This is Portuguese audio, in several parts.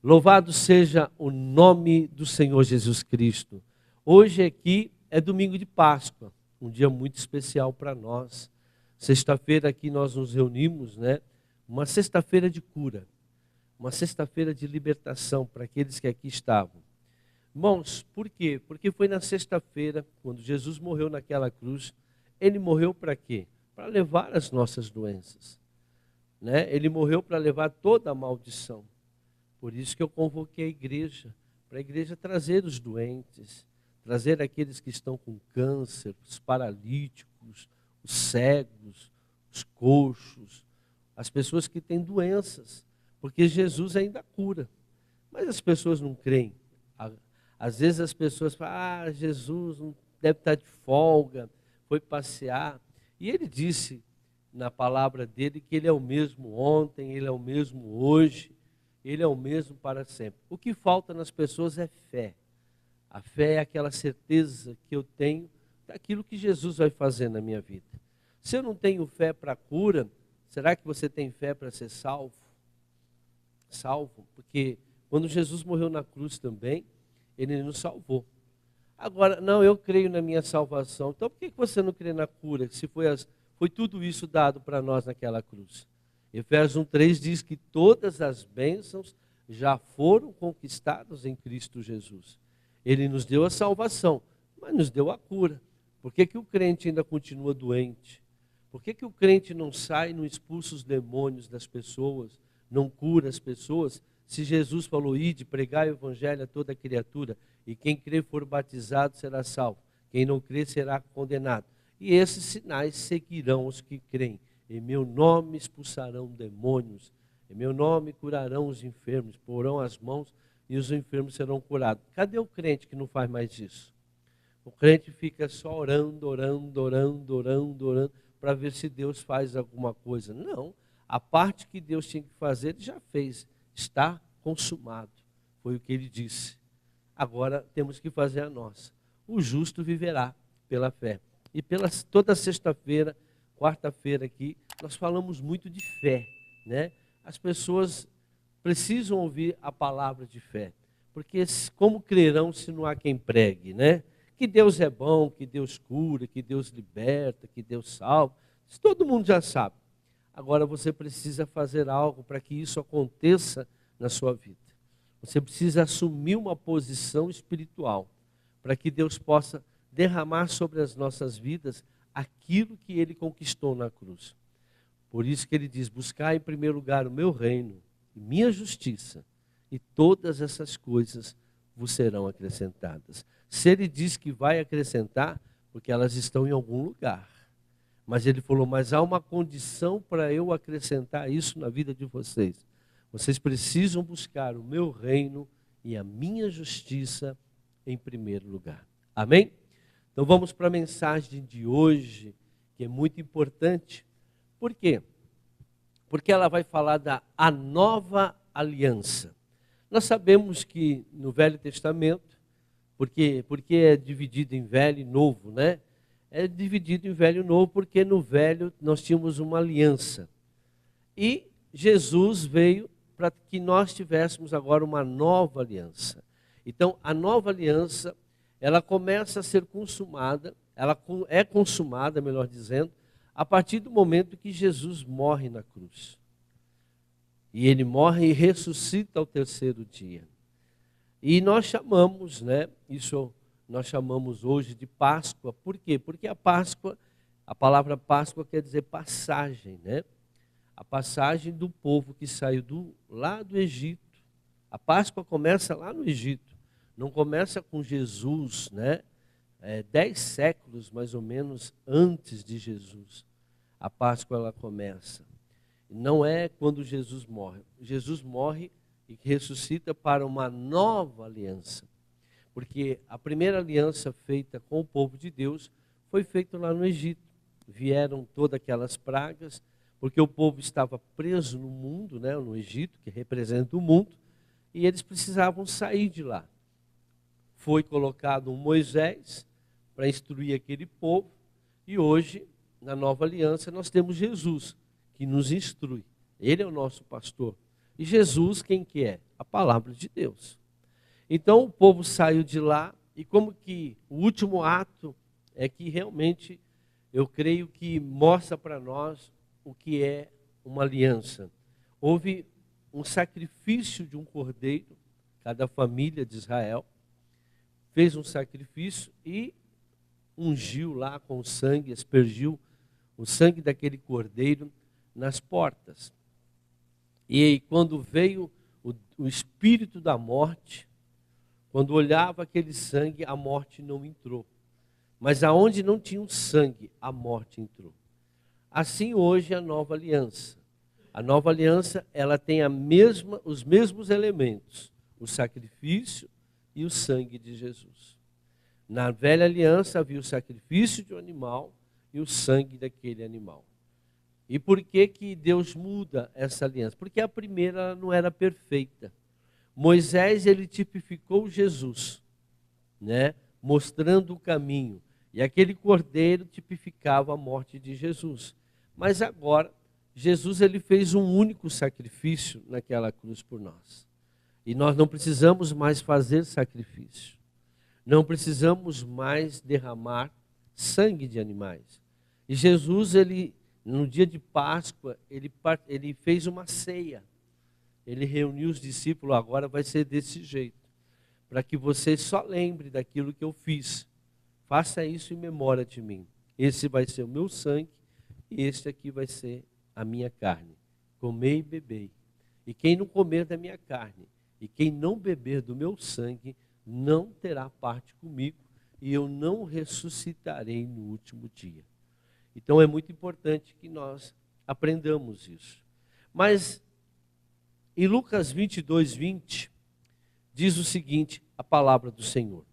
Louvado seja o nome do Senhor Jesus Cristo. Hoje aqui é domingo de Páscoa, um dia muito especial para nós. Sexta-feira aqui nós nos reunimos, né? Uma sexta-feira de cura, uma sexta-feira de libertação para aqueles que aqui estavam. Irmãos, por quê? Porque foi na sexta-feira, quando Jesus morreu naquela cruz, ele morreu para quê? Para levar as nossas doenças, né? Ele morreu para levar toda a maldição. Por isso que eu convoquei a igreja, para a igreja trazer os doentes, trazer aqueles que estão com câncer, os paralíticos, os cegos, os coxos, as pessoas que têm doenças, porque Jesus ainda cura. Mas as pessoas não creem. Às vezes as pessoas falam, Jesus não deve estar de folga, foi passear. E ele disse na palavra dele que ele é o mesmo ontem, ele é o mesmo hoje, ele é o mesmo para sempre. O que falta nas pessoas é fé. A fé é aquela certeza que eu tenho daquilo que Jesus vai fazer na minha vida. Se eu não tenho fé para a cura, será que você tem fé para ser salvo? Salvo, porque quando Jesus morreu na cruz também, ele nos salvou. Agora, não, eu creio na minha salvação. Então por que você não crê na cura, se foi tudo isso dado para nós naquela cruz? Efésios 1:3 diz que todas as bênçãos já foram conquistadas em Cristo Jesus. Ele nos deu a salvação, mas nos deu a cura. Por que o crente ainda continua doente? Por que o crente não sai, não expulsa os demônios das pessoas, não cura as pessoas? Se Jesus falou, ide, pregai o evangelho a toda criatura, e quem crer for batizado será salvo, quem não crer será condenado. E esses sinais seguirão os que creem. Em meu nome expulsarão demônios, em meu nome curarão os enfermos, porão as mãos e os enfermos serão curados. Cadê o crente que não faz mais isso? O crente fica só orando, para ver se Deus faz alguma coisa. Não, a parte que Deus tinha que fazer, ele já fez. Está consumado, foi o que ele disse. Agora temos que fazer a nossa. O justo viverá pela fé. E toda sexta-feira, quarta-feira aqui, nós falamos muito de fé, né? As pessoas precisam ouvir a palavra de fé, porque como crerão se não há quem pregue, né? Que Deus é bom, que Deus cura, que Deus liberta, que Deus salva, isso todo mundo já sabe. Agora você precisa fazer algo para que isso aconteça na sua vida. Você precisa assumir uma posição espiritual, para que Deus possa derramar sobre as nossas vidas aquilo que Ele conquistou na cruz. Por isso que Ele diz, buscar em primeiro lugar o meu reino e minha justiça, e todas essas coisas vos serão acrescentadas. Se Ele diz que vai acrescentar, porque elas estão em algum lugar. Mas Ele falou, mas há uma condição para eu acrescentar isso na vida de vocês. Vocês precisam buscar o meu reino e a minha justiça em primeiro lugar. Amém? Então vamos para a mensagem de hoje, que é muito importante. Por quê? Porque ela vai falar da nova aliança. Nós sabemos que no Velho Testamento, porque é dividido em velho e novo, né? É dividido em velho e novo porque no velho nós tínhamos uma aliança. E Jesus veio para que nós tivéssemos agora uma nova aliança. Então, a nova aliança, ela começa a ser consumada, ela é consumada, melhor dizendo, a partir do momento que Jesus morre na cruz. E ele morre e ressuscita ao terceiro dia. E nós chamamos, né, isso nós chamamos hoje de Páscoa. Por quê? Porque a Páscoa, a palavra Páscoa quer dizer passagem, né? A passagem do povo que saiu lá do Egito. A Páscoa começa lá no Egito. Não começa com Jesus, né? 10 séculos mais ou menos antes de Jesus. A Páscoa ela começa. Não é quando Jesus morre. Jesus morre e ressuscita para uma nova aliança. Porque a primeira aliança feita com o povo de Deus foi feita lá no Egito. Vieram todas aquelas pragas, porque o povo estava preso no mundo, né, no Egito, que representa o mundo, e eles precisavam sair de lá. Foi colocado um Moisés para instruir aquele povo, e hoje, na nova aliança, nós temos Jesus, que nos instrui. Ele é o nosso pastor. E Jesus, quem que é? a palavra de Deus. Então o povo saiu de lá, e como que o último ato é que realmente eu creio que mostra para nós o que é uma aliança. Houve um sacrifício de um cordeiro, cada família de Israel fez um sacrifício e ungiu lá com o sangue, aspergiu o sangue daquele cordeiro nas portas. E quando veio o espírito da morte, quando olhava aquele sangue, a morte não entrou. Mas aonde não tinha um sangue, a morte entrou. Assim hoje a nova aliança. A nova aliança, ela tem os mesmos elementos, o sacrifício e o sangue de Jesus. Na velha aliança havia o sacrifício de um animal e o sangue daquele animal. E por que que Deus muda essa aliança? Porque a primeira não era perfeita. Moisés, ele tipificou Jesus, né? Mostrando o caminho. E aquele cordeiro tipificava a morte de Jesus. Mas agora, Jesus, ele fez um único sacrifício naquela cruz por nós. E nós não precisamos mais fazer sacrifício. Não precisamos mais derramar sangue de animais. E Jesus, ele, no dia de Páscoa, ele fez uma ceia. Ele reuniu os discípulos, agora vai ser desse jeito. Para que vocês só lembrem daquilo que eu fiz. Faça isso em memória de mim. Esse vai ser o meu sangue e este aqui vai ser a minha carne. Comei e bebei. E quem não comer da minha carne e quem não beber do meu sangue, não terá parte comigo e eu não ressuscitarei no último dia. Então é muito importante que nós aprendamos isso. Mas em Lucas 22, 20, diz o seguinte, a palavra do Senhor.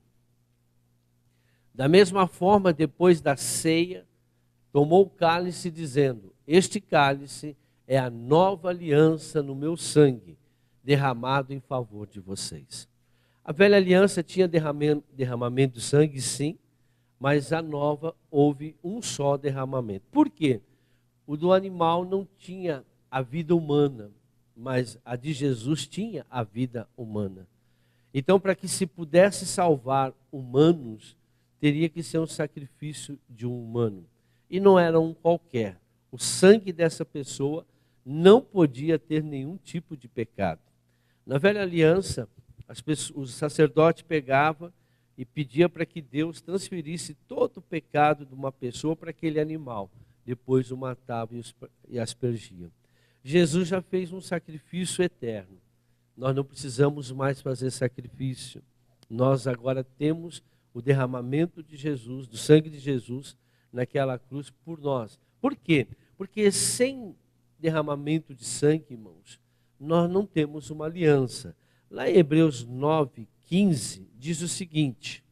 Da mesma forma, depois da ceia, tomou o cálice dizendo, este cálice é a nova aliança no meu sangue, derramado em favor de vocês. A velha aliança tinha derramamento de sangue, sim, mas a nova houve um só derramamento. Por quê? O do animal não tinha a vida humana, mas a de Jesus tinha a vida humana. Então, para que se pudesse salvar humanos, teria que ser um sacrifício de um humano. E não era um qualquer. O sangue dessa pessoa não podia ter nenhum tipo de pecado. Na velha aliança, o sacerdote pegava e pedia para que Deus transferisse todo o pecado de uma pessoa para aquele animal. Depois o matava e aspergia. Jesus já fez um sacrifício eterno. Nós não precisamos mais fazer sacrifício. Nós agora temos o derramamento de Jesus, do sangue de Jesus, naquela cruz por nós. Por quê? Porque sem derramamento de sangue, irmãos, nós não temos uma aliança. Lá em Hebreus 9, 15, diz o seguinte: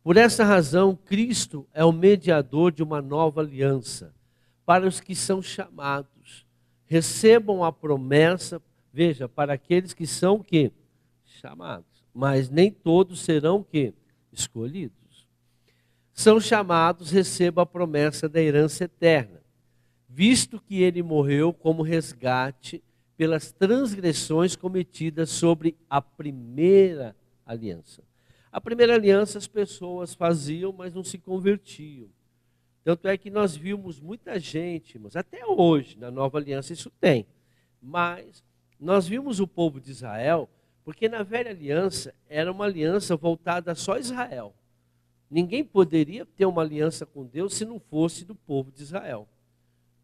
por essa razão, Cristo é o mediador de uma nova aliança, para os que são chamados. Recebam a promessa, veja, para aqueles que são o quê? Chamados. Mas nem todos serão o quê? Escolhidos. São chamados, recebam a promessa da herança eterna, visto que ele morreu como resgate pelas transgressões cometidas sobre a primeira aliança. A primeira aliança as pessoas faziam, mas não se convertiam. Tanto é que nós vimos muita gente, mas até hoje, na nova aliança isso tem. Mas nós vimos o povo de Israel, porque na velha aliança era uma aliança voltada só a Israel. Ninguém poderia ter uma aliança com Deus se não fosse do povo de Israel.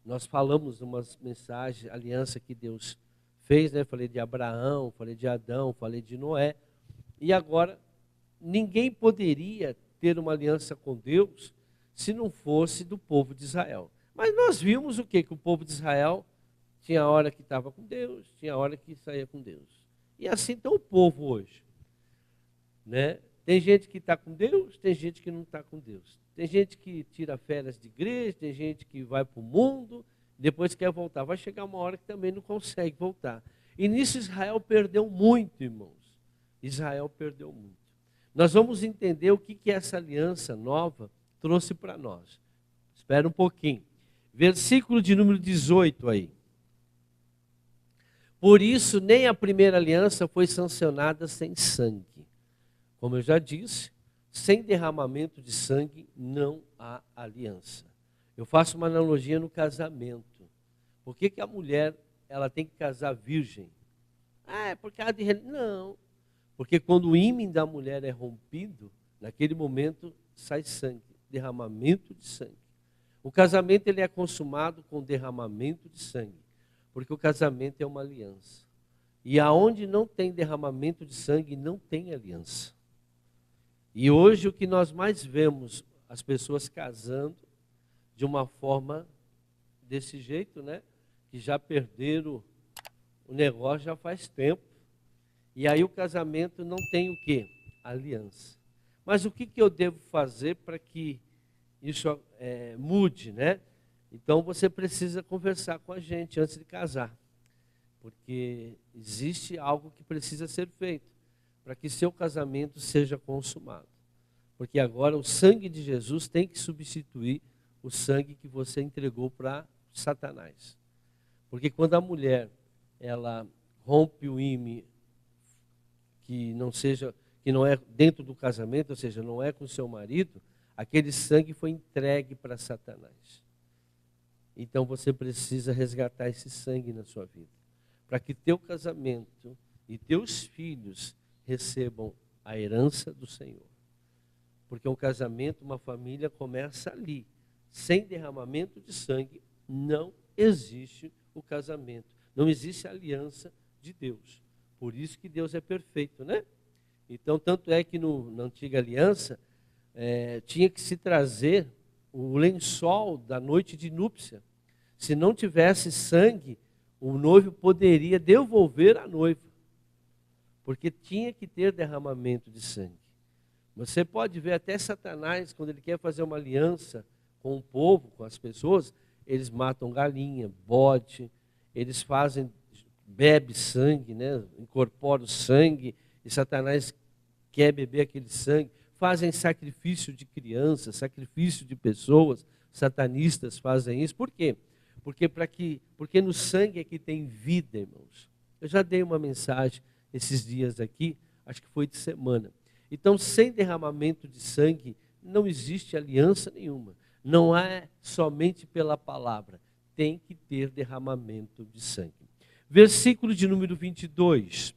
Nós falamos umas mensagens, aliança que Deus fez, né? Falei de Abraão, falei de Adão, falei de Noé. E agora, ninguém poderia ter uma aliança com Deus se não fosse do povo de Israel. Mas nós vimos o quê? Que o povo de Israel tinha hora que estava com Deus, tinha hora que saía com Deus. E assim está o povo hoje, né? Tem gente que está com Deus, tem gente que não está com Deus. Tem gente que tira férias de igreja, tem gente que vai para o mundo, depois quer voltar. Vai chegar uma hora que também não consegue voltar. E nisso Israel perdeu muito, irmãos. Israel perdeu muito. Nós vamos entender o que essa aliança nova trouxe para nós. Espera um pouquinho. Versículo de número 18 aí. Por isso, nem a primeira aliança foi sancionada sem sangue. Como eu já disse, sem derramamento de sangue não há aliança. Eu faço uma analogia no casamento. Por que a mulher ela tem que casar virgem? É por causa de... Não. Porque quando o ímen da mulher é rompido, naquele momento sai sangue, derramamento de sangue. O casamento ele é consumado com derramamento de sangue, porque o casamento é uma aliança. E aonde não tem derramamento de sangue, não tem aliança. E hoje o que nós mais vemos, as pessoas casando de uma forma desse jeito, né? Que já perderam o negócio já faz tempo. E aí o casamento não tem o quê? Aliança. Mas o que eu devo fazer para que isso mude, né? Então você precisa conversar com a gente antes de casar. Porque existe algo que precisa ser feito para que seu casamento seja consumado. Porque agora o sangue de Jesus tem que substituir o sangue que você entregou para Satanás. Porque quando a mulher ela rompe o ímen que não é dentro do casamento, ou seja, não é com o seu marido, aquele sangue foi entregue para Satanás. Então você precisa resgatar esse sangue na sua vida, para que teu casamento e teus filhos recebam a herança do Senhor. Porque um casamento, uma família começa ali. Sem derramamento de sangue não existe o casamento. Não existe a aliança de Deus. Por isso que Deus é perfeito, né? Então, tanto é que na antiga aliança, tinha que se trazer o lençol da noite de núpcia. Se não tivesse sangue, o noivo poderia devolver a noiva. Porque tinha que ter derramamento de sangue. Você pode ver até Satanás, quando ele quer fazer uma aliança com o povo, com as pessoas, eles matam galinha, bode, eles bebe sangue, né? Incorpora o sangue, e Satanás quer beber aquele sangue. Fazem sacrifício de crianças, sacrifício de pessoas, satanistas fazem isso. Por quê? Porque no sangue é que tem vida, irmãos. Eu já dei uma mensagem esses dias aqui, acho que foi de semana. Então, sem derramamento de sangue, não existe aliança nenhuma. Não é somente pela palavra, tem que ter derramamento de sangue. Versículo de número 22.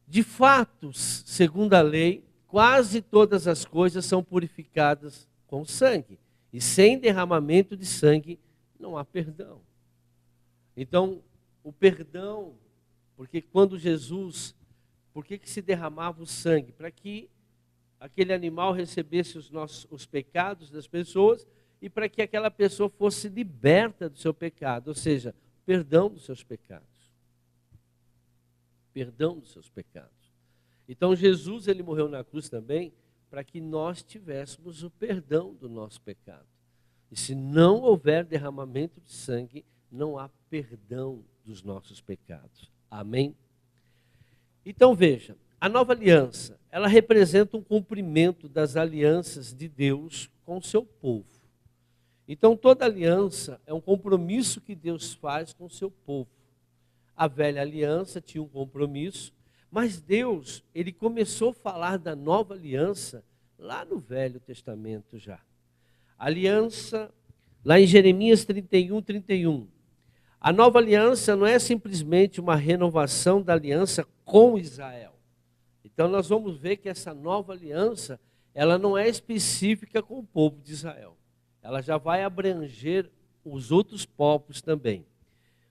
De fato, segundo a lei, quase todas as coisas são purificadas com sangue. E sem derramamento de sangue, não há perdão. Então, o perdão, porque quando Jesus, por que se derramava o sangue? Para que aquele animal recebesse os pecados das pessoas e para que aquela pessoa fosse liberta do seu pecado, ou seja, perdão dos seus pecados. Perdão dos seus pecados. Então Jesus, ele morreu na cruz também para que nós tivéssemos o perdão do nosso pecado. E se não houver derramamento de sangue, não há perdão dos nossos pecados. Amém? Então veja, a nova aliança, ela representa um cumprimento das alianças de Deus com o seu povo. Então toda aliança é um compromisso que Deus faz com o seu povo. A velha aliança tinha um compromisso, mas Deus, ele começou a falar da nova aliança lá no Velho Testamento já. A aliança, lá em Jeremias 31. A nova aliança não é simplesmente uma renovação da aliança com Israel. Então nós vamos ver que essa nova aliança, ela não é específica com o povo de Israel. Ela já vai abranger os outros povos também.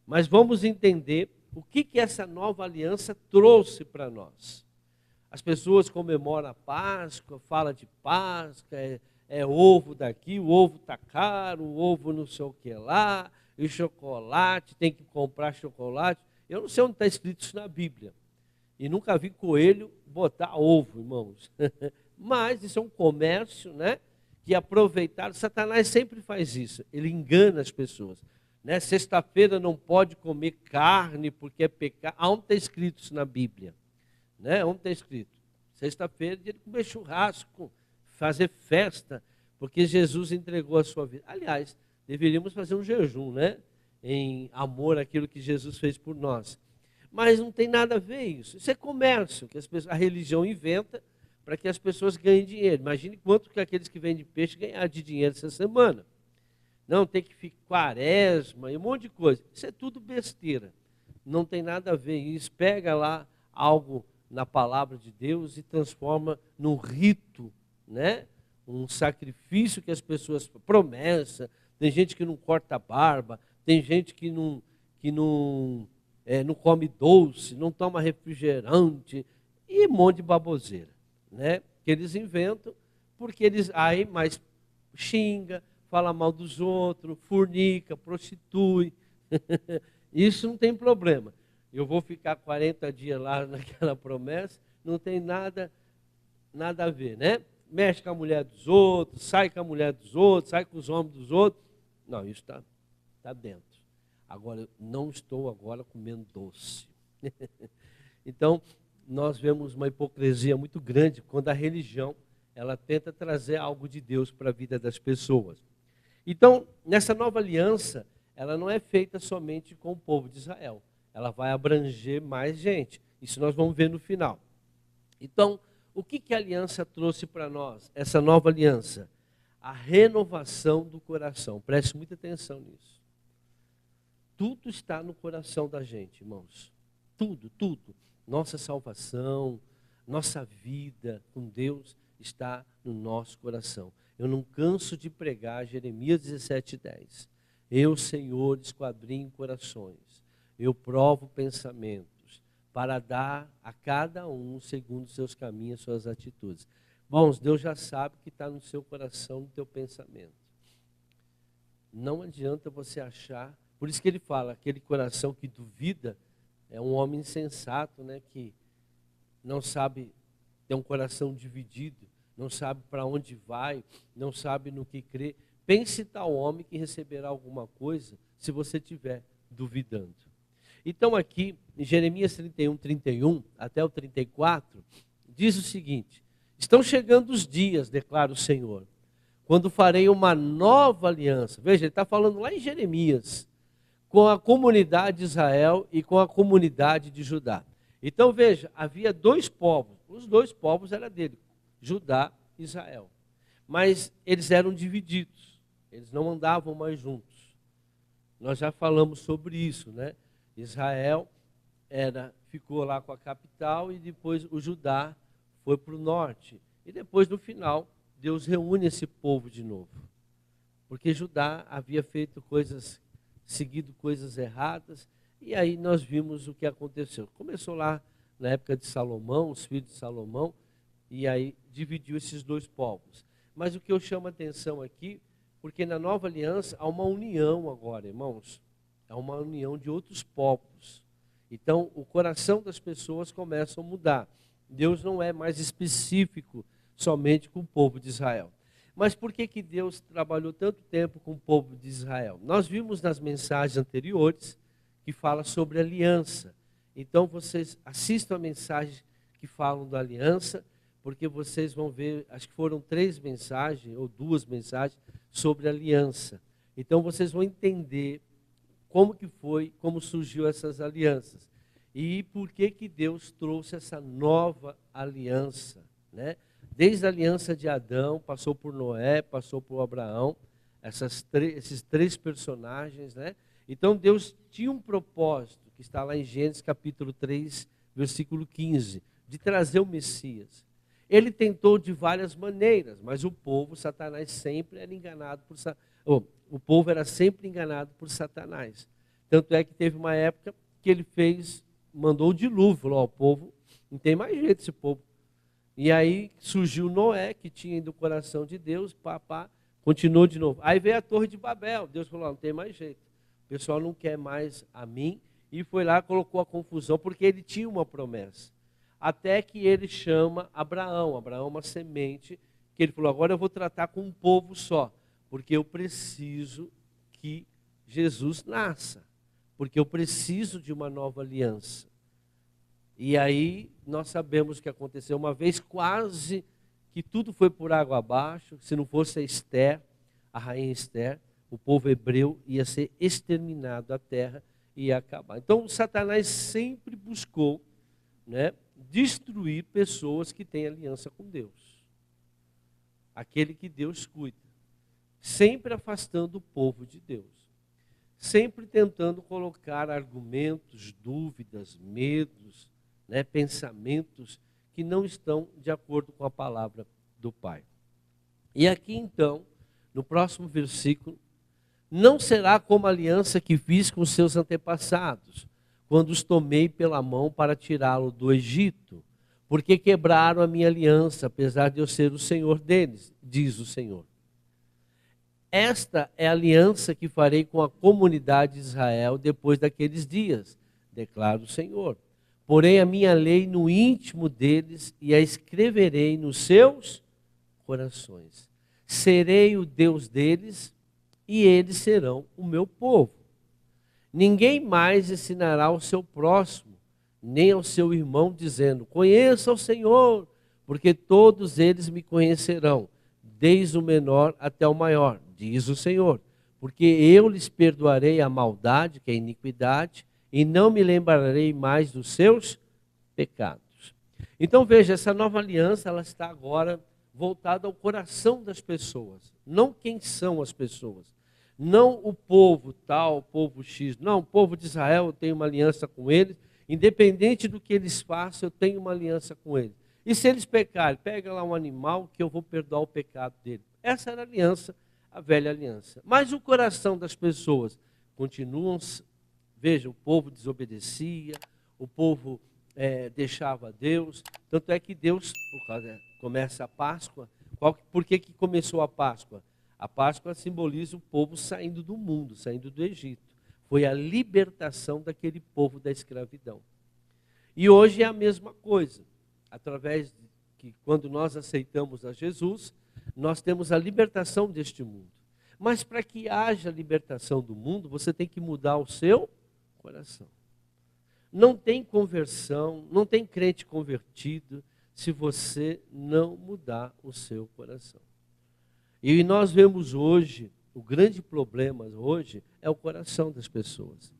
Mas vamos entender o que essa nova aliança trouxe para nós. As pessoas comemoram a Páscoa, falam de Páscoa, ovo daqui, o ovo está caro, o ovo não sei o que lá, e chocolate, tem que comprar chocolate. Eu não sei onde está escrito isso na Bíblia. E nunca vi coelho botar ovo, irmãos. Mas isso é um comércio, né? Que aproveitaram. Satanás sempre faz isso, ele engana as pessoas. Né? Sexta-feira não pode comer carne porque é pecado. Aonde está escrito isso na Bíblia? Né? Onde está escrito? Sexta-feira é dia de comer churrasco, fazer festa, porque Jesus entregou a sua vida. Aliás, deveríamos fazer um jejum, né? em amor àquilo que Jesus fez por nós. Mas não tem nada a ver isso. Isso é comércio, que a religião inventa para que as pessoas ganhem dinheiro. Imagine quanto que aqueles que vendem peixe ganharam de dinheiro essa semana. Não, tem que ficar quaresma e um monte de coisa. Isso é tudo besteira. Não tem nada a ver isso. Pega lá algo na palavra de Deus e transforma num rito, né? Um sacrifício que as pessoas... Promessa. Tem gente que não corta a barba. Tem gente que não come doce, não toma refrigerante. E um monte de baboseira, né? Que eles inventam porque eles... Aí, mas xinga, fala mal dos outros, fornica, prostitui. Isso não tem problema. Eu vou ficar 40 dias lá naquela promessa, não tem nada a ver, né? Mexe com a mulher dos outros, sai com a mulher dos outros, sai com os homens dos outros. Não, isso está dentro. Agora, eu não estou agora comendo doce. Então, nós vemos uma hipocrisia muito grande quando a religião ela tenta trazer algo de Deus para a vida das pessoas. Então, nessa nova aliança, ela não é feita somente com o povo de Israel. Ela vai abranger mais gente. Isso nós vamos ver no final. Então, o que a aliança trouxe para nós? Essa nova aliança? A renovação do coração. Preste muita atenção nisso. Tudo está no coração da gente, irmãos. Tudo, tudo. Nossa salvação, nossa vida com Deus está no nosso coração. Eu não canso de pregar Jeremias 17:10. Eu, Senhor, esquadrinho corações. Eu provo pensamentos para dar a cada um segundo os seus caminhos, suas atitudes. Irmãos, Deus já sabe o que está no seu coração, no teu pensamento. Não adianta você achar. Por isso que ele fala, aquele coração que duvida é um homem insensato, né, que não sabe, tem um coração dividido, não sabe para onde vai, não sabe no que crê. Pense tal homem que receberá alguma coisa se você estiver duvidando. Então aqui, em Jeremias 31 até o 34, diz o seguinte: estão chegando os dias, declara o Senhor, quando farei uma nova aliança. Veja, ele está falando lá em Jeremias, com a comunidade de Israel e com a comunidade de Judá. Então veja, havia dois povos, os dois povos eram dele, Judá e Israel. Mas eles eram divididos, eles não andavam mais juntos. Nós já falamos sobre isso, né? Israel ficou lá com a capital e depois o Judá foi para o norte. E depois, no final, Deus reúne esse povo de novo. Porque Judá havia seguido coisas erradas, e aí nós vimos o que aconteceu. Começou lá na época de Salomão, os filhos de Salomão, e aí dividiu esses dois povos. Mas o que eu chamo a atenção aqui, porque na nova aliança há uma união agora, irmãos. Há uma união de outros povos. Então, o coração das pessoas começa a mudar. Deus não é mais específico somente com o povo de Israel. Mas por que Deus trabalhou tanto tempo com o povo de Israel? Nós vimos nas mensagens anteriores que fala sobre aliança. Então, vocês assistam a mensagem que falam da aliança, porque vocês vão ver, acho que foram 3 mensagens, ou 2 mensagens, sobre aliança. Então, vocês vão entender como surgiu essas alianças. E por que Deus trouxe essa nova aliança, né? Desde a aliança de Adão, passou por Noé, passou por Abraão, esses 3 personagens, né? Então Deus tinha um propósito, que está lá em Gênesis capítulo 3, versículo 15, de trazer o Messias. Ele tentou de várias maneiras, mas o povo, Satanás, sempre era enganado por o povo era sempre enganado por Satanás. Tanto é que teve uma época que ele mandou o dilúvio, falou, o povo, não tem mais jeito esse povo. E aí surgiu Noé, que tinha ido do coração de Deus, continuou de novo. Aí veio a Torre de Babel, Deus falou, não tem mais jeito. O pessoal não quer mais a mim, e foi lá, colocou a confusão, porque ele tinha uma promessa. Até que ele chama Abraão é uma semente, que ele falou, agora eu vou tratar com um povo só, porque eu preciso que Jesus nasça, porque eu preciso de uma nova aliança. E aí nós sabemos o que aconteceu. Uma vez quase que tudo foi por água abaixo, se não fosse a rainha Esther, o povo hebreu ia ser exterminado da terra e ia acabar. Então, Satanás sempre buscou, né, destruir pessoas que têm aliança com Deus. Aquele que Deus cuida. Sempre afastando o povo de Deus. Sempre tentando colocar argumentos, dúvidas, medos, né, pensamentos que não estão de acordo com a palavra do Pai. E aqui então, no próximo versículo, não será como a aliança que fiz com seus antepassados, quando os tomei pela mão para tirá-lo do Egito, porque quebraram a minha aliança, apesar de eu ser o Senhor deles, diz o Senhor. Esta é a aliança que farei com a comunidade de Israel depois daqueles dias, declara o Senhor. Porém a minha lei no íntimo deles e a escreverei nos seus corações. Serei o Deus deles e eles serão o meu povo. Ninguém mais ensinará ao seu próximo, nem ao seu irmão, dizendo: conheça o Senhor, porque todos eles me conhecerão, desde o menor até o maior, diz o Senhor. Porque eu lhes perdoarei a maldade, que é a iniquidade, e não me lembrarei mais dos seus pecados. Então veja, essa nova aliança, ela está agora voltada ao coração das pessoas, não quem são as pessoas. Não o povo tal, o povo X. Não, o povo de Israel, eu tenho uma aliança com eles. Independente do que eles façam, eu tenho uma aliança com eles. E se eles pecarem, pega lá um animal que eu vou perdoar o pecado dele. Essa era a aliança, a velha aliança. Mas o coração das pessoas continuam. Veja, o povo desobedecia, o povo deixava Deus. Tanto é que Deus, começa a Páscoa. Por que começou a Páscoa? A Páscoa simboliza o povo saindo do mundo, saindo do Egito. Foi a libertação daquele povo da escravidão. E hoje é a mesma coisa. Através de que, quando nós aceitamos a Jesus, nós temos a libertação deste mundo. Mas para que haja libertação do mundo, você tem que mudar o seu coração. Não tem conversão, não tem crente convertido, se você não mudar o seu coração. E nós vemos hoje, o grande problema hoje é o coração das pessoas.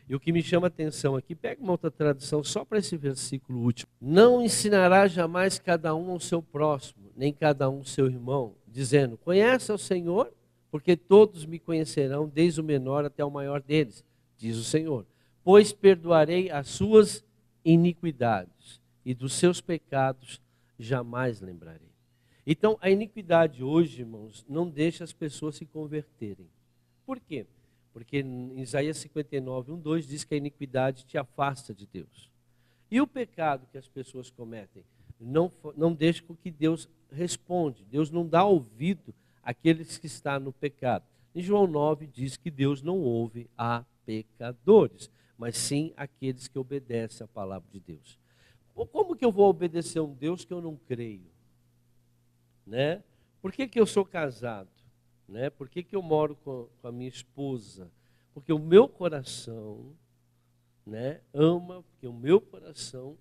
E o que me chama a atenção aqui, pega uma outra tradução só para esse versículo último. Não ensinará jamais cada um ao seu próximo, nem cada um ao seu irmão, dizendo: conhece ao Senhor, porque todos me conhecerão, desde o menor até o maior deles, diz o Senhor. Pois perdoarei as suas iniquidades, e dos seus pecados jamais lembrarei. Então, a iniquidade hoje, irmãos, não deixa as pessoas se converterem. Por quê? Porque em Isaías 59, 1-2 diz que a iniquidade te afasta de Deus. E o pecado que as pessoas cometem não deixa com que Deus responde. Deus não dá ouvido àqueles que estão no pecado. Em João 9 diz que Deus não ouve a pecadores, mas sim aqueles que obedecem à palavra de Deus. Como que eu vou obedecer a um Deus que eu não creio? Né? Por que eu sou casado? Né? Por que eu moro com a minha esposa? Porque o meu coração, né, ama, porque o meu coração,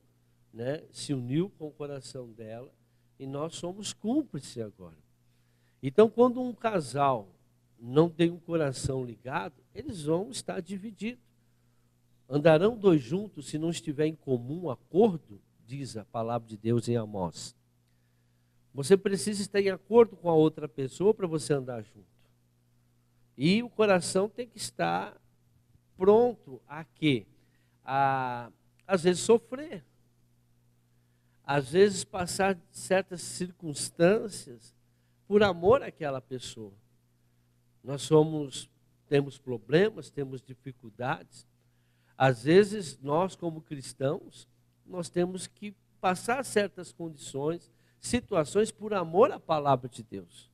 né, se uniu com o coração dela e nós somos cúmplices agora. Então, quando um casal não tem um coração ligado, eles vão estar divididos. Andarão dois juntos se não estiver em comum acordo, diz a palavra de Deus em Amós. Você precisa estar em acordo com a outra pessoa para você andar junto. E o coração tem que estar pronto a quê? Às vezes sofrer. Às vezes passar certas circunstâncias por amor àquela pessoa. Nós temos problemas, temos dificuldades. Às vezes nós, como cristãos, nós temos que passar certas condições, situações por amor à palavra de Deus.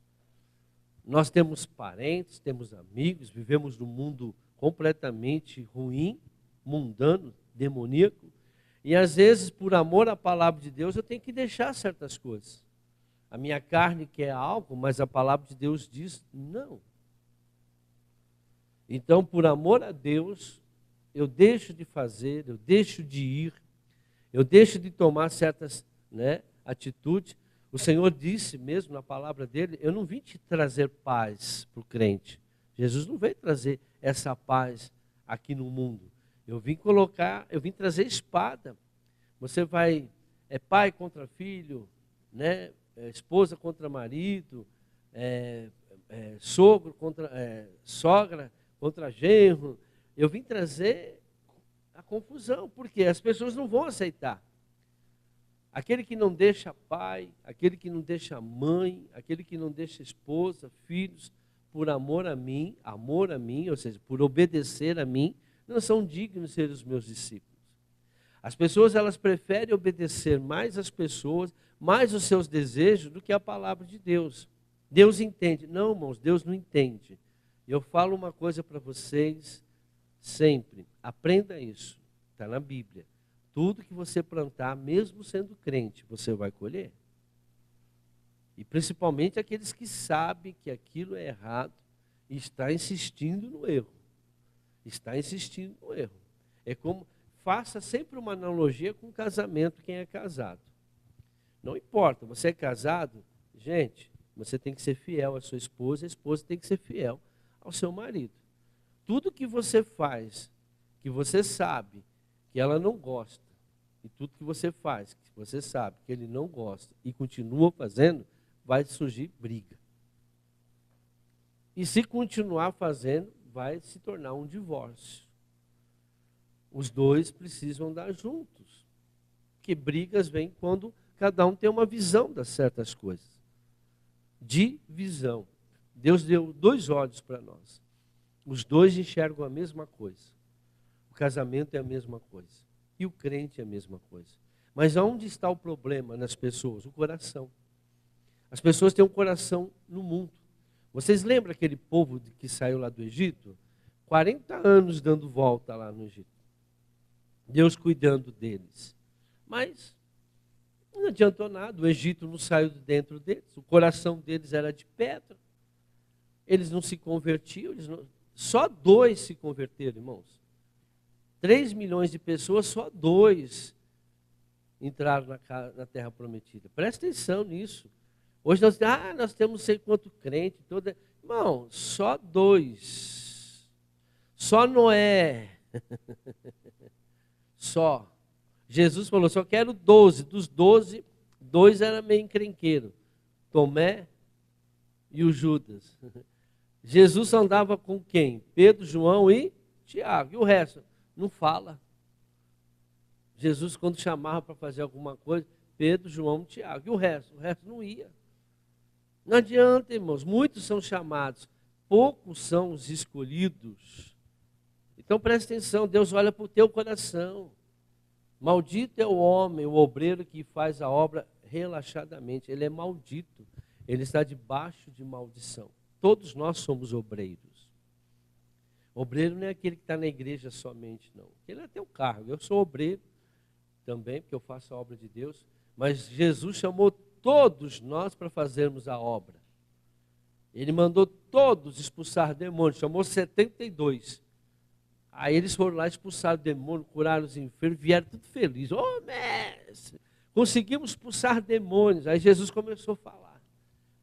Nós temos parentes, temos amigos, vivemos num mundo completamente ruim, mundano, demoníaco, e às vezes por amor à palavra de Deus eu tenho que deixar certas coisas. A minha carne quer algo, mas a palavra de Deus diz não. Então, por amor a Deus, eu deixo de fazer, eu deixo de ir, eu deixo de tomar certas, atitudes. O Senhor disse mesmo na palavra dele: eu não vim te trazer paz para o crente. Jesus não veio trazer essa paz aqui no mundo. Eu vim trazer espada. Você vai, pai contra filho, né? Esposa contra marido, sogro contra sogra contra genro. Eu vim trazer a confusão, porque as pessoas não vão aceitar. Aquele que não deixa pai, aquele que não deixa mãe, aquele que não deixa esposa, filhos, por amor a mim, ou seja, por obedecer a mim, não são dignos de ser os meus discípulos. As pessoas, elas preferem obedecer mais as pessoas, mais os seus desejos, do que a palavra de Deus. Deus entende. Não, irmãos, Deus não entende. Eu falo uma coisa para vocês sempre. Aprenda isso. Está na Bíblia. Tudo que você plantar, mesmo sendo crente, você vai colher. E principalmente aqueles que sabem que aquilo é errado e está insistindo no erro. Está insistindo no erro. É como, faça sempre uma analogia com casamento, quem é casado. Não importa, você é casado, gente, você tem que ser fiel à sua esposa, a esposa tem que ser fiel ao seu marido. Tudo que você faz, que você sabe que ela não gosta, e tudo que você faz, que você sabe que ele não gosta e continua fazendo, vai surgir briga. E se continuar fazendo, vai se tornar um divórcio. Os dois precisam andar juntos. Porque brigas vêm quando cada um tem uma visão das certas coisas. Divisão. Deus deu 2 olhos para nós. Os dois enxergam a mesma coisa. O casamento é a mesma coisa. E o crente é a mesma coisa. Mas aonde está o problema nas pessoas? O coração. As pessoas têm um coração no mundo. Vocês lembram aquele povo que saiu lá do Egito? 40 anos dando volta lá no Egito. Deus cuidando deles. Mas não adiantou nada, o Egito não saiu de dentro deles, o coração deles era de pedra. Eles não se convertiam, só 2 se converteram, irmãos. 3 milhões de pessoas, só 2 entraram na terra prometida. Presta atenção nisso. Hoje nós temos não sei quanto crente. Irmão, só 2. Só Noé. Só. Jesus falou, só quero 12. Dos 12, 2 eram meio encrenqueiro. Tomé e o Judas. Jesus andava com quem? Pedro, João e Tiago. E o resto? Não fala. Jesus, quando chamava para fazer alguma coisa, Pedro, João e Tiago. E o resto? O resto não ia. Não adianta, irmãos. Muitos são chamados, poucos são os escolhidos. Então presta atenção, Deus olha para o teu coração. Maldito é o homem, o obreiro que faz a obra relaxadamente. Ele é maldito. Ele está debaixo de maldição. Todos nós somos obreiros. Obreiro não é aquele que está na igreja somente, não. Ele tem um cargo. Eu sou obreiro também, porque eu faço a obra de Deus. Mas Jesus chamou todos nós para fazermos a obra. Ele mandou todos expulsar demônios. Chamou 72. Aí eles foram lá, expulsaram o demônio, curaram os enfermos, vieram tudo felizes. Ô, mestre, conseguimos expulsar demônios. Aí Jesus começou a falar.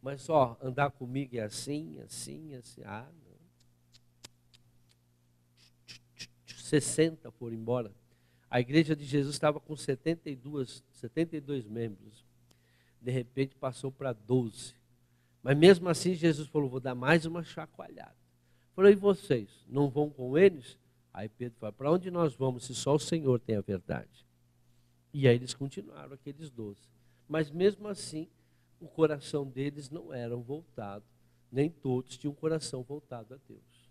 Mas, andar comigo é assim, assim, assim. Ah, não. 60 foram embora. A igreja de Jesus estava com 72 membros. De repente passou para 12. Mas mesmo assim Jesus falou, vou dar mais uma chacoalhada. Falou, e vocês, não vão com eles? Aí Pedro falou, para onde nós vamos se só o Senhor tem a verdade? E aí eles continuaram, aqueles 12. Mas mesmo assim, o coração deles não era voltado. Nem todos tinham um coração voltado a Deus.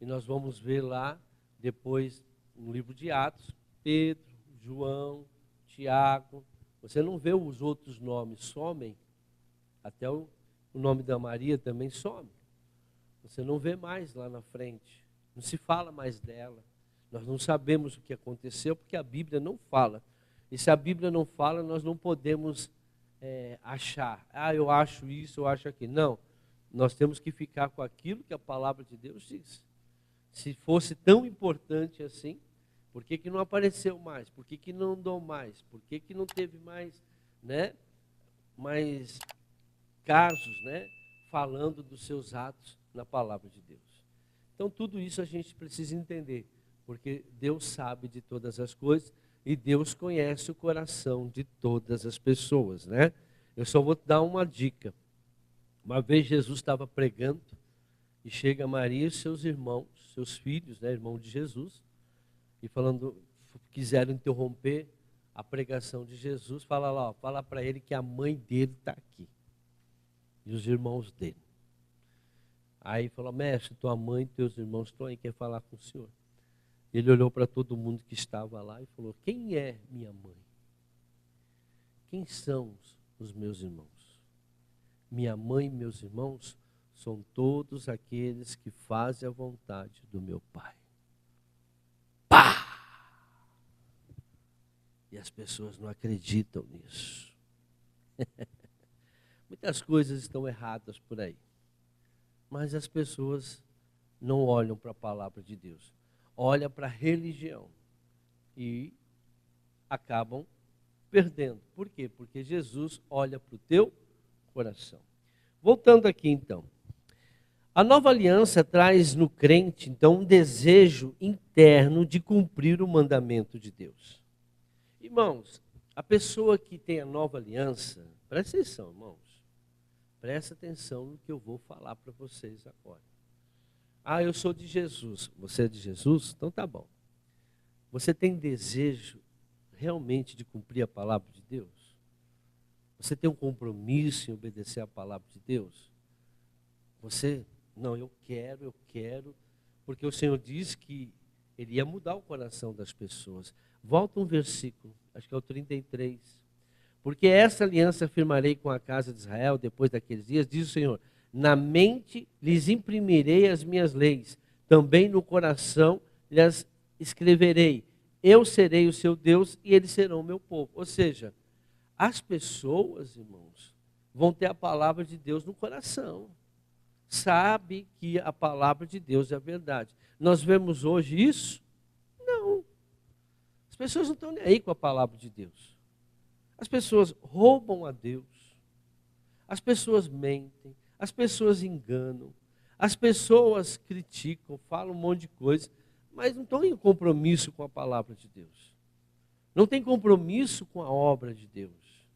E nós vamos ver lá, depois, no livro de Atos, Pedro, João, Tiago. Você não vê os outros nomes, somem. Até o nome da Maria também some. Você não vê mais lá na frente. Não se fala mais dela. Nós não sabemos o que aconteceu porque a Bíblia não fala. E se a Bíblia não fala, nós não podemos achar. Ah, eu acho isso, eu acho aquilo. Não. Nós temos que ficar com aquilo que a palavra de Deus diz. Se fosse tão importante assim, por que não apareceu mais? Por que não andou mais? Por que não teve mais, mais casos, falando dos seus atos? na palavra de Deus. Então, tudo isso a gente precisa entender, porque Deus sabe de todas as coisas e Deus conhece o coração de todas as pessoas, né? Eu só vou te dar uma dica. Uma vez Jesus estava pregando e chega Maria e seus irmãos, seus filhos, né, irmão de Jesus, e quiseram interromper a pregação de Jesus, fala lá, fala para ele que a mãe dele está aqui e os irmãos dele. Aí falou, mestre, tua mãe e teus irmãos estão aí, quer falar com o senhor. Ele olhou para todo mundo que estava lá e falou, quem é minha mãe? Quem são os meus irmãos? Minha mãe e meus irmãos são todos aqueles que fazem a vontade do meu Pai. Pá! E as pessoas não acreditam nisso. Muitas coisas estão erradas por aí. Mas as pessoas não olham para a palavra de Deus. Olham para a religião. E acabam perdendo. Por quê? Porque Jesus olha para o teu coração. Voltando aqui então. A nova aliança traz no crente, então, um desejo interno de cumprir o mandamento de Deus. Irmãos, a pessoa que tem a nova aliança, presta atenção, irmãos. Presta atenção no que eu vou falar para vocês agora. Ah, eu sou de Jesus. Você é de Jesus? Então tá bom. Você tem desejo realmente de cumprir a palavra de Deus? Você tem um compromisso em obedecer a palavra de Deus? Você, não, eu quero, porque o Senhor disse que Ele ia mudar o coração das pessoas. Volta um versículo, acho que é o 33. Porque essa aliança firmarei com a casa de Israel depois daqueles dias, diz o Senhor, na mente lhes imprimirei as minhas leis, também no coração lhes escreverei. Eu serei o seu Deus e eles serão o meu povo. Ou seja, as pessoas, irmãos, vão ter a palavra de Deus no coração. Sabe que a palavra de Deus é a verdade. Nós vemos hoje isso? Não. As pessoas não estão nem aí com a palavra de Deus. As pessoas roubam a Deus. As pessoas mentem. As pessoas enganam. As pessoas criticam, falam um monte de coisa, mas não estão em compromisso com a palavra de Deus. Não tem compromisso com a obra de Deus.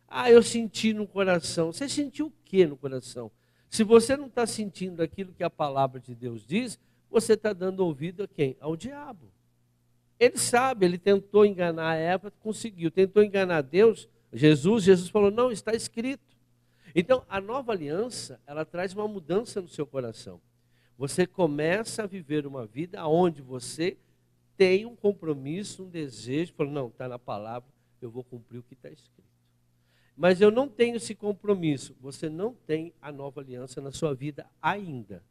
Ah, eu senti no coração. Você sentiu o que no coração? Se você não está sentindo aquilo que a palavra de Deus diz, você está dando ouvido a quem? Ao diabo. Ele sabe, ele tentou enganar a Eva, conseguiu. Tentou enganar Deus, Jesus falou, não, está escrito. Então, a nova aliança, ela traz uma mudança no seu coração. Você começa a viver uma vida onde você tem um compromisso, um desejo, falou, não, está na palavra, eu vou cumprir o que está escrito. Mas eu não tenho esse compromisso. Você não tem a nova aliança na sua vida ainda.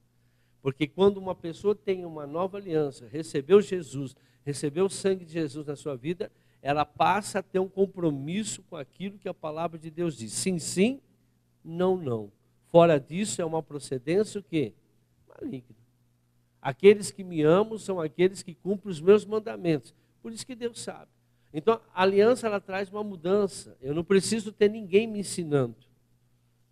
Porque quando uma pessoa tem uma nova aliança, recebeu Jesus, recebeu o sangue de Jesus na sua vida, ela passa a ter um compromisso com aquilo que a palavra de Deus diz. Sim, sim, não, não. Fora disso é uma procedência o quê? Maligna. Aqueles que me amam são aqueles que cumprem os meus mandamentos. Por isso que Deus sabe. Então, a aliança, ela traz uma mudança. Eu não preciso ter ninguém me ensinando.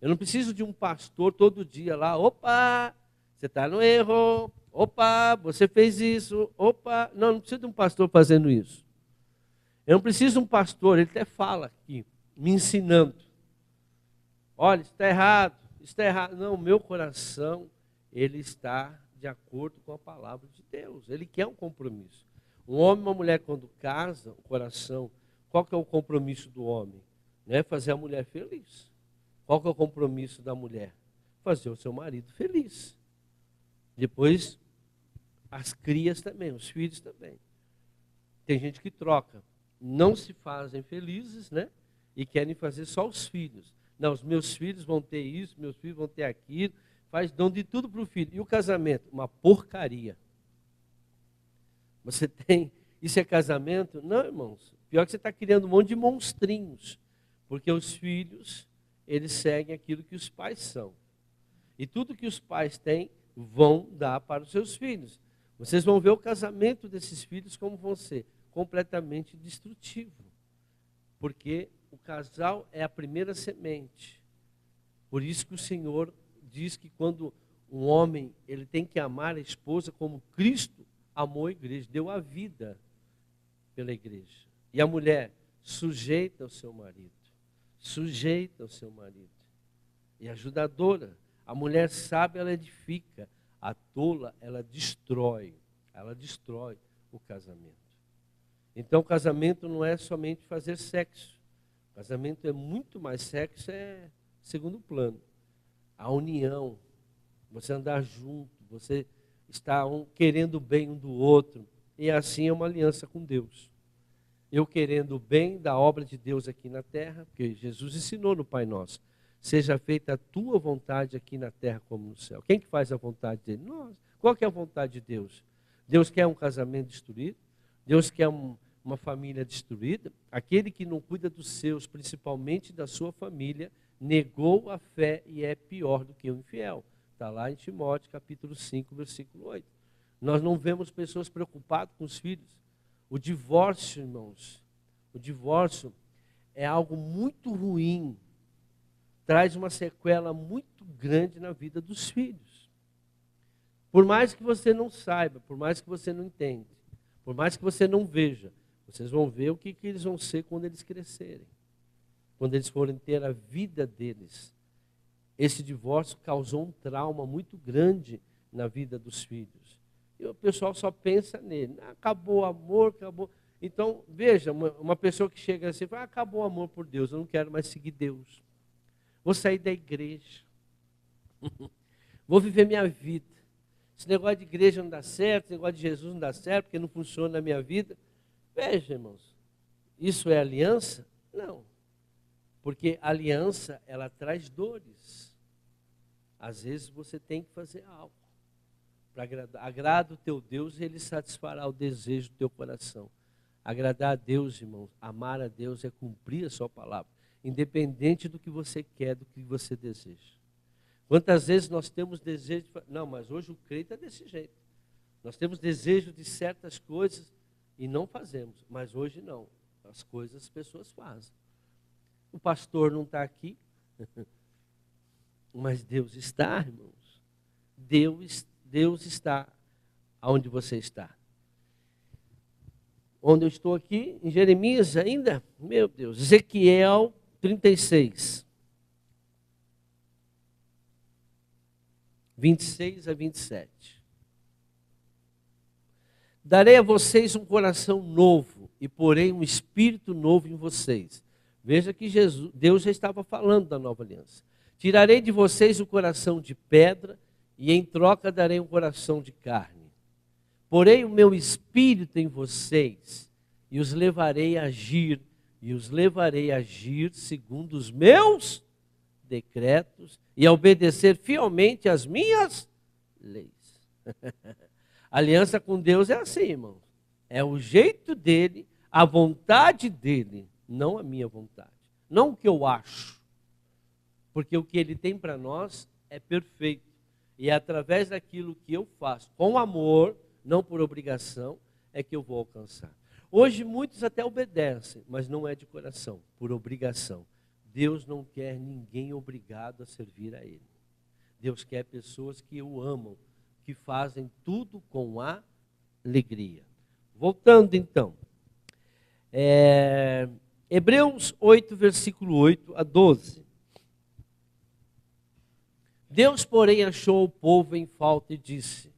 Eu não preciso de um pastor todo dia lá, opa, você está no erro, opa, você fez isso, opa. Não preciso de um pastor fazendo isso. Eu não preciso de um pastor, ele até fala aqui, me ensinando. Olha, isso está errado, isso está errado. Não, o meu coração, ele está de acordo com a palavra de Deus. Ele quer um compromisso. Um homem e uma mulher, quando casam, o coração, qual que é o compromisso do homem? Não é fazer a mulher feliz. Qual que é o compromisso da mulher? Fazer o seu marido feliz. Depois, as crias também, os filhos também. Tem gente que troca. Não se fazem felizes, né? E querem fazer só os filhos. Não, os meus filhos vão ter isso, meus filhos vão ter aquilo. Dão de tudo para o filho. E o casamento? Uma porcaria. Você tem, isso é casamento? Não, irmãos. Pior que você está criando um monte de monstrinhos. Porque os filhos, eles seguem aquilo que os pais são. E tudo que os pais têm, vão dar para os seus filhos. Vocês vão ver o casamento desses filhos como vão ser completamente destrutivo. Porque o casal é a primeira semente. Por isso que o Senhor diz que quando Um homem, ele tem que amar a esposa como Cristo amou a igreja, deu a vida pela igreja. E a mulher, sujeita ao seu marido. Sujeita ao seu marido. E ajudadora. A mulher sábia, ela edifica. A tola, ela destrói. Ela destrói o casamento. Então, o casamento não é somente fazer sexo. O casamento é muito mais sexo, é segundo plano. A união, você andar junto, você está querendo o bem um do outro. E assim é uma aliança com Deus. Eu querendo o bem da obra de Deus aqui na terra, porque Jesus ensinou no Pai Nosso. Seja feita a tua vontade aqui na terra como no céu. Quem que faz a vontade dele? Nós. Qual que é a vontade de Deus? Deus quer um casamento destruído? Deus quer uma família destruída? Aquele que não cuida dos seus, principalmente da sua família, negou a fé e é pior do que o infiel. Está lá em Timóteo, capítulo 5, versículo 8. Nós não vemos pessoas preocupadas com os filhos. O divórcio, irmãos, o divórcio é algo muito ruim. Traz uma sequela muito grande na vida dos filhos. Por mais que você não saiba, por mais que você não entenda, por mais que você não veja, vocês vão ver o que eles vão ser quando eles crescerem. Quando eles forem ter a vida deles. Esse divórcio causou um trauma muito grande na vida dos filhos. E o pessoal só pensa nele. Acabou o amor, acabou. Então, veja, uma pessoa que chega assim, fala, acabou o amor por Deus, eu não quero mais seguir Deus. Vou sair da igreja. Vou viver minha vida. Esse negócio de igreja não dá certo, esse negócio de Jesus não dá certo, porque não funciona na minha vida. Veja, irmãos, isso é aliança? Não. Porque a aliança, ela traz dores. Às vezes você tem que fazer algo. Para agradar. Agrada o teu Deus e Ele satisfará o desejo do teu coração. Agradar a Deus, irmãos, amar a Deus é cumprir a sua palavra. Independente do que você quer, do que você deseja. Quantas vezes nós temos desejo de falar, não, mas hoje o crente é desse jeito. Nós temos desejo de certas coisas e não fazemos. Mas hoje não. As coisas as pessoas fazem. O pastor não está aqui. Mas Deus está, irmãos. Deus está onde você está. Onde eu estou aqui, em Jeremias ainda, meu Deus, Ezequiel 36. 26 a 27. Darei a vocês um coração novo e porei um espírito novo em vocês. Veja que Deus já estava falando da nova aliança. Tirarei de vocês o coração de pedra e em troca darei um coração de carne. Porei o meu espírito em vocês e os levarei a agir, segundo os meus decretos e a obedecer fielmente às minhas leis. A aliança com Deus é assim, irmão. É o jeito dele, a vontade dele, não a minha vontade. Não o que eu acho. Porque o que ele tem para nós é perfeito. E é através daquilo que eu faço, com amor, não por obrigação, é que eu vou alcançar. Hoje muitos até obedecem, mas não é de coração, por obrigação. Deus não quer ninguém obrigado a servir a Ele. Deus quer pessoas que o amam, que fazem tudo com alegria. Voltando então. Hebreus 8, versículo 8 a 12. Deus, porém, achou o povo em falta e disse: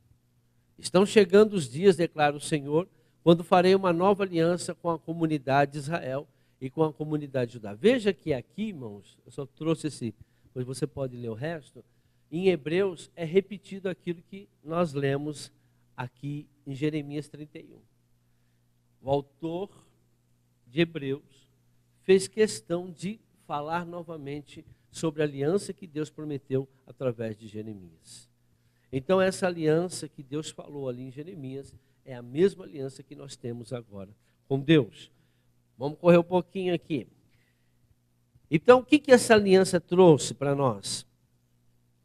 estão chegando os dias, declara o Senhor, quando farei uma nova aliança com a comunidade de Israel e com a comunidade de Judá. Veja que aqui, irmãos, eu só trouxe esse, pois você pode ler o resto. Em Hebreus é repetido aquilo que nós lemos aqui em Jeremias 31. O autor de Hebreus fez questão de falar novamente sobre a aliança que Deus prometeu através de Jeremias. Então essa aliança que Deus falou ali em Jeremias é a mesma aliança que nós temos agora com Deus. Vamos correr um pouquinho aqui. Então o que essa aliança trouxe para nós?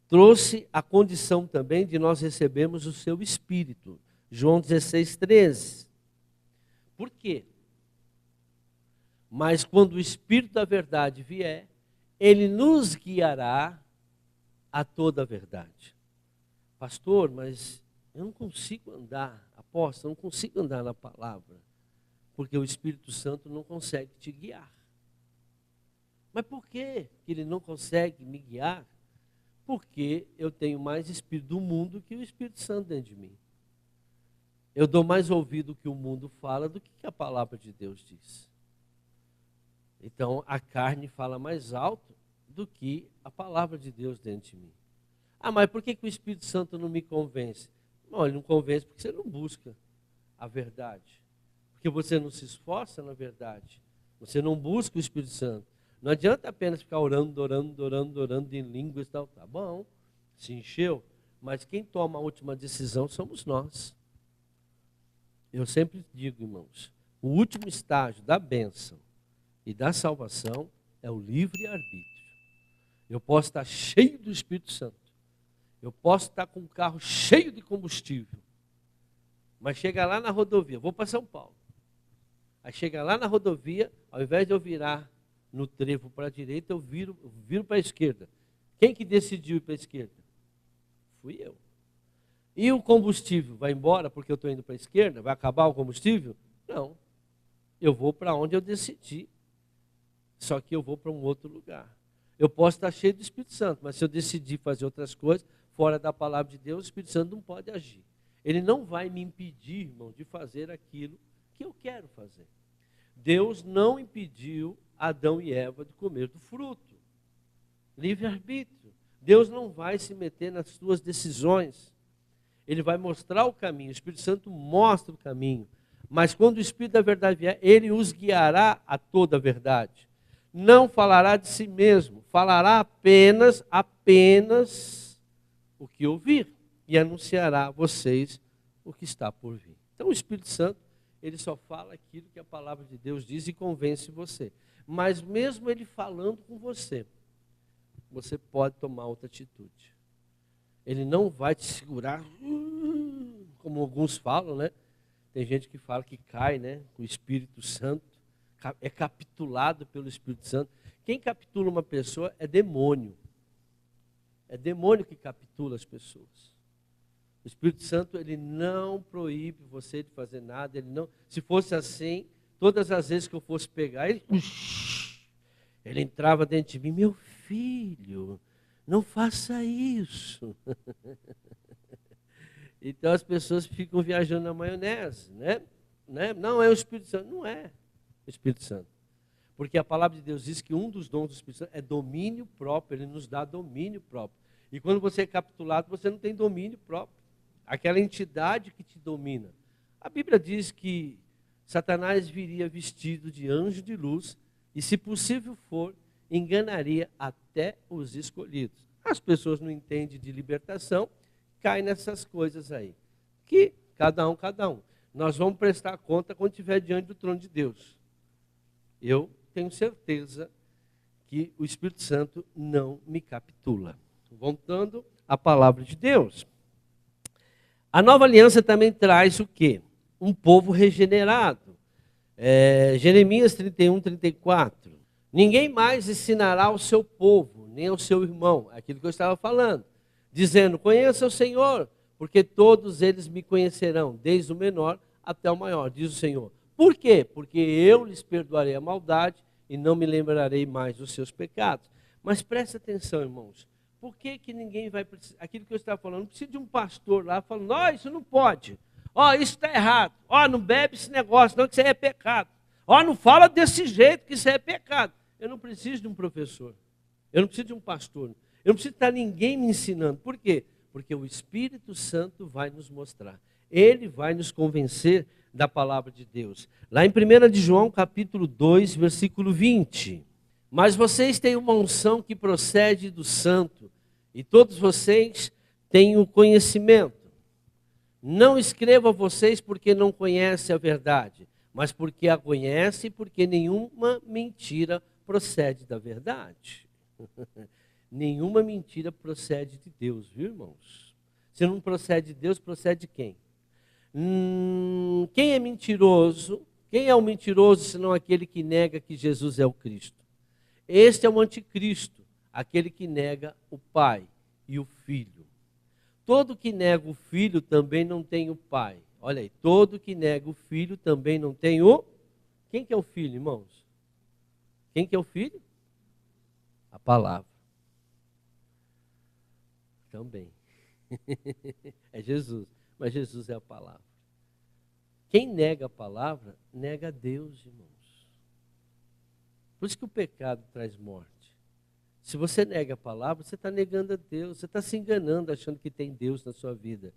Trouxe a condição também de nós recebermos o seu Espírito. João 16, 13. Por quê? Mas quando o Espírito da verdade vier, ele nos guiará a toda a verdade. pastor, mas eu não consigo andar, apóstolo, eu não consigo andar na palavra, porque o Espírito Santo não consegue te guiar. Mas por que ele não consegue me guiar? Porque eu tenho mais Espírito do mundo que o Espírito Santo dentro de mim. Eu dou mais ouvido que o mundo fala do que a palavra de Deus diz. Então, a carne fala mais alto do que a palavra de Deus dentro de mim. Ah, mas por que o Espírito Santo não me convence? Não, ele não convence porque você não busca a verdade. Porque você não se esforça na verdade. Você não busca o Espírito Santo. Não adianta apenas ficar orando em línguas e tal. Tá bom, se encheu. Mas quem toma a última decisão somos nós. Eu sempre digo, irmãos, o último estágio da bênção e da salvação é o livre-arbítrio. Eu posso estar cheio do Espírito Santo. Eu posso estar com um carro cheio de combustível. Mas chega lá na rodovia, vou para São Paulo. Aí chega lá na rodovia, ao invés de eu virar no trevo para a direita, eu viro para a esquerda. Quem que decidiu ir para a esquerda? Fui eu. E o combustível vai embora porque eu estou indo para a esquerda? Vai acabar o combustível? Não. Eu vou para onde eu decidi. Só que eu vou para um outro lugar. Eu posso estar cheio do Espírito Santo, mas se eu decidir fazer outras coisas, fora da palavra de Deus, o Espírito Santo não pode agir. Ele não vai me impedir, irmão, de fazer aquilo que eu quero fazer. Deus não impediu Adão e Eva de comer do fruto. Livre-arbítrio. Deus não vai se meter nas suas decisões. Ele vai mostrar o caminho. O Espírito Santo mostra o caminho. Mas quando o Espírito da verdade vier, ele os guiará a toda a verdade. Não falará de si mesmo. Falará apenas o que ouvir. E anunciará a vocês o que está por vir. Então o Espírito Santo, ele só fala aquilo que a palavra de Deus diz e convence você. Mas mesmo ele falando com você, você pode tomar outra atitude. Ele não vai te segurar, como alguns falam, né? Tem gente que fala que cai, né? Com o Espírito Santo, é capitulado pelo Espírito Santo. Quem capitula uma pessoa é demônio. É demônio que capitula as pessoas. O Espírito Santo, ele não proíbe você de fazer nada. Ele não, se fosse assim, todas as vezes que eu fosse pegar, ele entrava dentro de mim, meu filho, não faça isso. Então as pessoas ficam viajando na maionese, né? Não é o Espírito Santo, não é o Espírito Santo. Porque a palavra de Deus diz que um dos dons do Espírito Santo é domínio próprio, ele nos dá domínio próprio. E quando você é capitulado, você não tem domínio próprio. Aquela entidade que te domina. A Bíblia diz que Satanás viria vestido de anjo de luz e, se possível for, enganaria até os escolhidos. As pessoas não entendem de libertação, caem nessas coisas aí. Que cada um. Nós vamos prestar conta quando estiver diante do trono de Deus. Eu tenho certeza que o Espírito Santo não me capitula. Voltando à palavra de Deus. A nova aliança também traz o quê? Um povo regenerado. Jeremias 31, 34. Ninguém mais ensinará ao seu povo, nem ao seu irmão, aquilo que eu estava falando, dizendo, conheça o Senhor, porque todos eles me conhecerão, desde o menor até o maior, diz o Senhor. Por quê? Porque eu lhes perdoarei a maldade e não me lembrarei mais dos seus pecados. Mas presta atenção, irmãos. Por que ninguém vai precisar? Aquilo que eu estava falando, não precisa de um pastor lá falando, isso não pode. Isso está errado. Não bebe esse negócio, não, que isso aí é pecado. Não fala desse jeito, que isso aí é pecado. Eu não preciso de um professor. Eu não preciso de um pastor. Eu não preciso estar ninguém me ensinando. Por quê? Porque o Espírito Santo vai nos mostrar. Ele vai nos convencer da palavra de Deus. Lá em 1 de João, capítulo 2, versículo 20. Mas vocês têm uma unção que procede do Santo, e todos vocês têm o conhecimento. Não escrevo a vocês porque não conhecem a verdade, mas porque a conhecem e porque nenhuma mentira procede da verdade. Nenhuma mentira procede de Deus, viu, irmãos? Se não procede de Deus, procede de quem? Quem é mentiroso? Quem é o mentiroso, senão aquele que nega que Jesus é o Cristo? Este é o anticristo, aquele que nega o Pai e o Filho. Todo que nega o filho também não tem o pai. Olha aí, todo que nega o filho também não tem o... Quem que é o filho, irmãos? Quem que é o filho? A palavra. Também. É Jesus, mas Jesus é a palavra. Quem nega a palavra, nega a Deus, irmãos. Por isso que o pecado traz morte. Se você nega a palavra, você está negando a Deus, você está se enganando, achando que tem Deus na sua vida.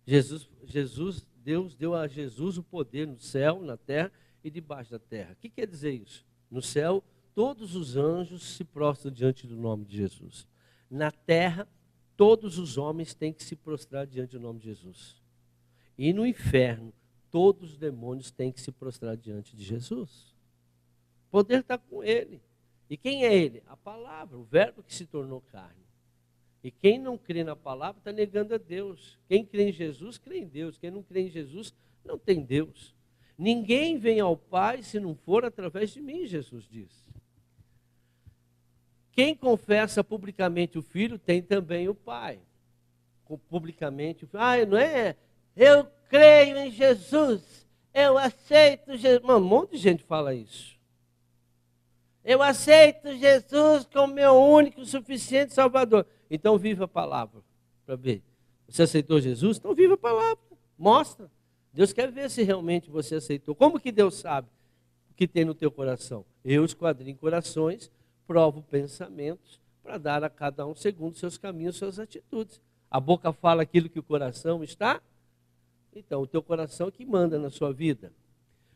Deus deu a Jesus o poder no céu, na terra e debaixo da terra. O que quer dizer isso? No céu, todos os anjos se prostram diante do nome de Jesus. Na terra, todos os homens têm que se prostrar diante do nome de Jesus. E no inferno, todos os demônios têm que se prostrar diante de Jesus. O poder está com ele. E quem é ele? A palavra, o verbo que se tornou carne. E quem não crê na palavra está negando a Deus. Quem crê em Jesus, crê em Deus. Quem não crê em Jesus, não tem Deus. Ninguém vem ao Pai se não for através de mim, Jesus disse. Quem confessa publicamente o Filho tem também o Pai. Publicamente o Filho. Não é? Eu creio em Jesus. Eu aceito Jesus. Um monte de gente fala isso. Eu aceito Jesus como meu único e suficiente Salvador. Então viva a palavra para ver. Você aceitou Jesus? Então viva a palavra. Mostra. Deus quer ver se realmente você aceitou. Como que Deus sabe o que tem no teu coração? Eu esquadrinho corações, provo pensamentos para dar a cada um segundo seus caminhos, suas atitudes. A boca fala aquilo que o coração está. Então o teu coração é que manda na sua vida.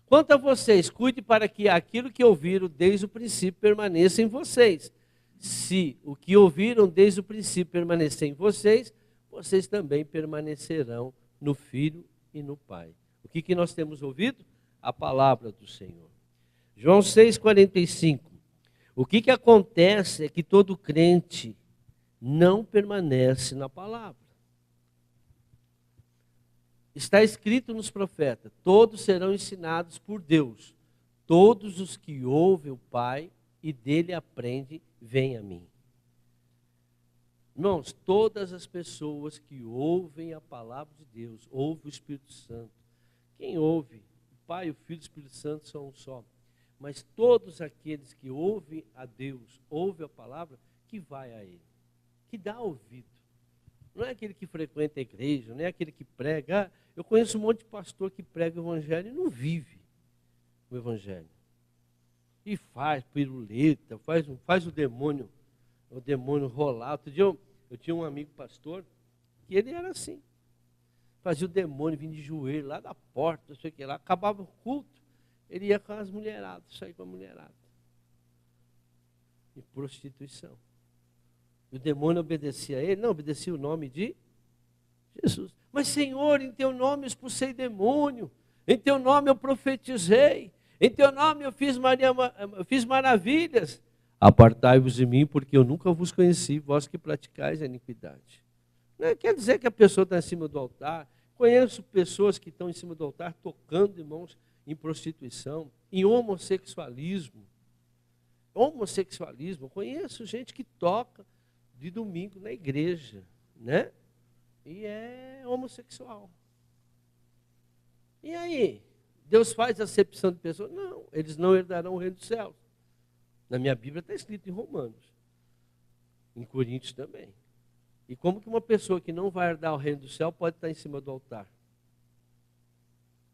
Quanto a vocês, cuide para que aquilo que ouviram desde o princípio permaneça em vocês. Se o que ouviram desde o princípio permanecer em vocês, vocês também permanecerão no Filho e no Pai. O que nós temos ouvido? A palavra do Senhor. João 6,45. O que acontece é que todo crente não permanece na palavra. Está escrito nos profetas, todos serão ensinados por Deus. Todos os que ouvem o Pai e dele aprendem, vêm a mim. Irmãos, todas as pessoas que ouvem a palavra de Deus, ouvem o Espírito Santo. Quem ouve? O Pai, o Filho e o Espírito Santo são um só. Mas todos aqueles que ouvem a Deus, ouvem a palavra, que vai a Ele, que dá ouvido. Não é aquele que frequenta a igreja, não é aquele que prega. Eu conheço um monte de pastor que prega o evangelho e não vive o evangelho. E faz piruleta, faz o demônio rolar. Outro dia eu tinha um amigo pastor que ele era assim. Fazia o demônio vir de joelho lá da porta, não sei o que lá. Acabava o culto, ele ia com as mulheradas, saía com a mulherada. E prostituição. E o demônio obedecia a ele? Não, obedecia o nome de Jesus. Mas Senhor, em teu nome eu expulsei demônio, em teu nome eu profetizei, em teu nome eu fiz maravilhas. Apartai-vos de mim, porque eu nunca vos conheci, vós que praticais a iniquidade. Não quer dizer que a pessoa está em cima do altar. Conheço pessoas que estão em cima do altar tocando, irmãos, em prostituição, em homossexualismo. Conheço gente que toca de domingo na igreja, né? E é homossexual. E aí? Deus faz acepção de pessoas? Não, eles não herdarão o reino dos céus. Na minha Bíblia está escrito em Romanos. Em Coríntios também. E como que uma pessoa que não vai herdar o reino do céu pode estar em cima do altar?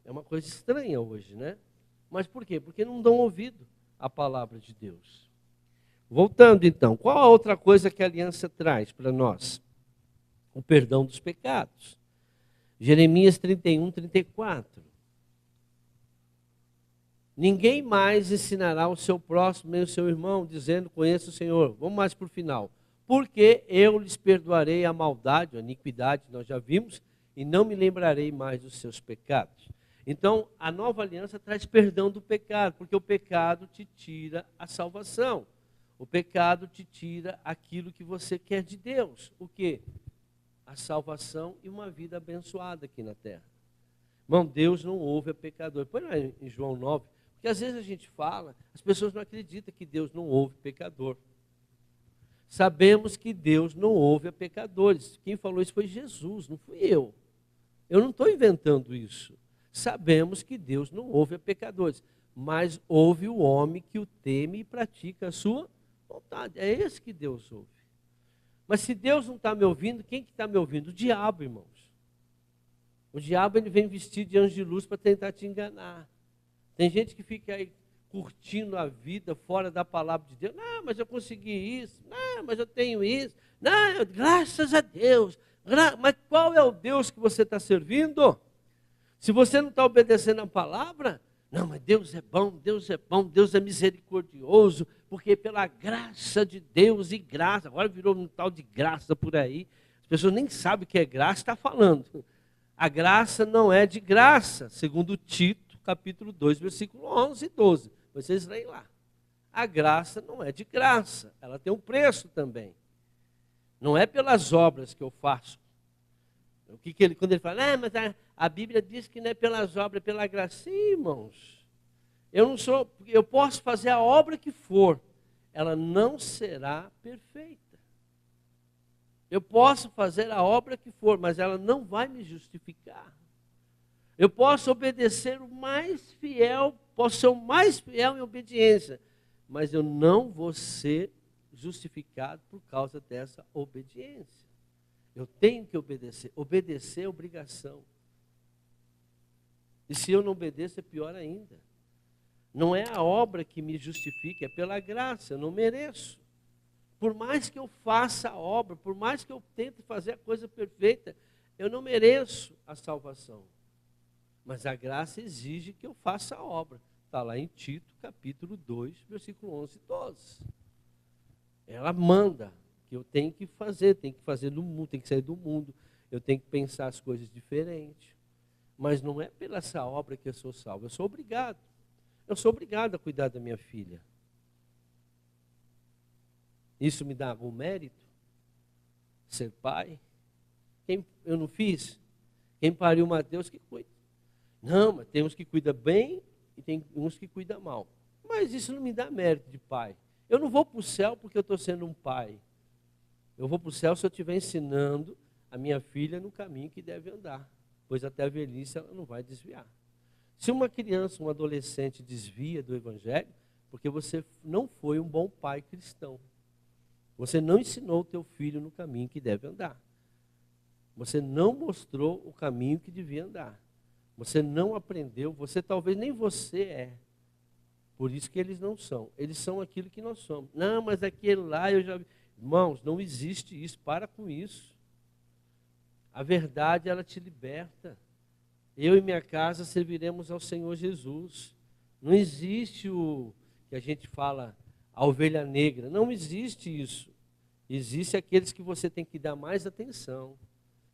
É uma coisa estranha hoje, né? Mas por quê? Porque não dão ouvido à palavra de Deus. Voltando então, qual a outra coisa que a aliança traz para nós? O perdão dos pecados. Jeremias 31, 34. Ninguém mais ensinará o seu próximo nem o seu irmão, dizendo, conheça o Senhor. Vamos mais para o final. Porque eu lhes perdoarei a maldade, a iniquidade, nós já vimos, e não me lembrarei mais dos seus pecados. Então, a nova aliança traz perdão do pecado, porque o pecado te tira a salvação. O pecado te tira aquilo que você quer de Deus. O quê? A salvação e uma vida abençoada aqui na terra. Irmão, Deus não ouve a pecador. Põe lá em João 9, porque às vezes a gente fala, as pessoas não acreditam que Deus não ouve pecador. Sabemos que Deus não ouve a pecadores. Quem falou isso foi Jesus, não fui eu. Eu não estou inventando isso. Sabemos que Deus não ouve a pecadores, mas ouve o homem que o teme e pratica a sua vontade. É esse que Deus ouve. Mas se Deus não está me ouvindo, quem que está me ouvindo? O diabo, irmãos. O diabo, ele vem vestido de anjo de luz para tentar te enganar. Tem gente que fica aí curtindo a vida fora da palavra de Deus. Não, mas eu consegui isso. Não, mas eu tenho isso. Não, graças a Deus. Mas qual é o Deus que você está servindo? Se você não está obedecendo a palavra, não, mas Deus é bom, Deus é bom, Deus é misericordioso, porque pela graça de Deus e graça, agora virou um tal de graça por aí, as pessoas nem sabem o que é graça, está falando. A graça não é de graça, segundo Tito, capítulo 2, versículo 11 e 12. Vocês leem lá. A graça não é de graça, ela tem um preço também. Não é pelas obras que eu faço. Quando ele fala, mas a Bíblia diz que não é pelas obras, é pela graça. Sim, irmãos. Eu posso fazer a obra que for, ela não será perfeita. Eu posso fazer a obra que for, mas ela não vai me justificar. Eu posso obedecer o mais fiel, posso ser o mais fiel em obediência, mas eu não vou ser justificado por causa dessa obediência. Eu tenho que obedecer. Obedecer é obrigação. E se eu não obedeço, é pior ainda. Não é a obra que me justifica, é pela graça, eu não mereço. Por mais que eu faça a obra, por mais que eu tente fazer a coisa perfeita, eu não mereço a salvação. Mas a graça exige que eu faça a obra. Está lá em Tito, capítulo 2, versículo 11 e 12. Ela manda que eu tenho que fazer no mundo, tenho que sair do mundo, eu tenho que pensar as coisas diferentes. Mas não é pela essa obra que eu sou salvo, eu sou obrigado. Eu sou obrigado a cuidar da minha filha. Isso me dá algum mérito? Ser pai? Eu não fiz? Quem pariu o Mateus que cuida. Não, mas tem uns que cuidam bem e tem uns que cuidam mal. Mas isso não me dá mérito de pai. Eu não vou para o céu porque eu estou sendo um pai. Eu vou para o céu se eu estiver ensinando a minha filha no caminho que deve andar. Pois até a velhice ela não vai desviar. Se uma criança, um adolescente desvia do evangelho, porque você não foi um bom pai cristão. Você não ensinou o teu filho no caminho que deve andar. Você não mostrou o caminho que devia andar. Você não aprendeu, talvez nem você é. Por isso que eles não são. Eles são aquilo que nós somos. Não, mas aquele lá eu já vi. Irmãos, não existe isso, para com isso. A verdade, ela te liberta. Eu e minha casa serviremos ao Senhor Jesus. Não existe o que a gente fala, a ovelha negra. Não existe isso. Existe aqueles que você tem que dar mais atenção,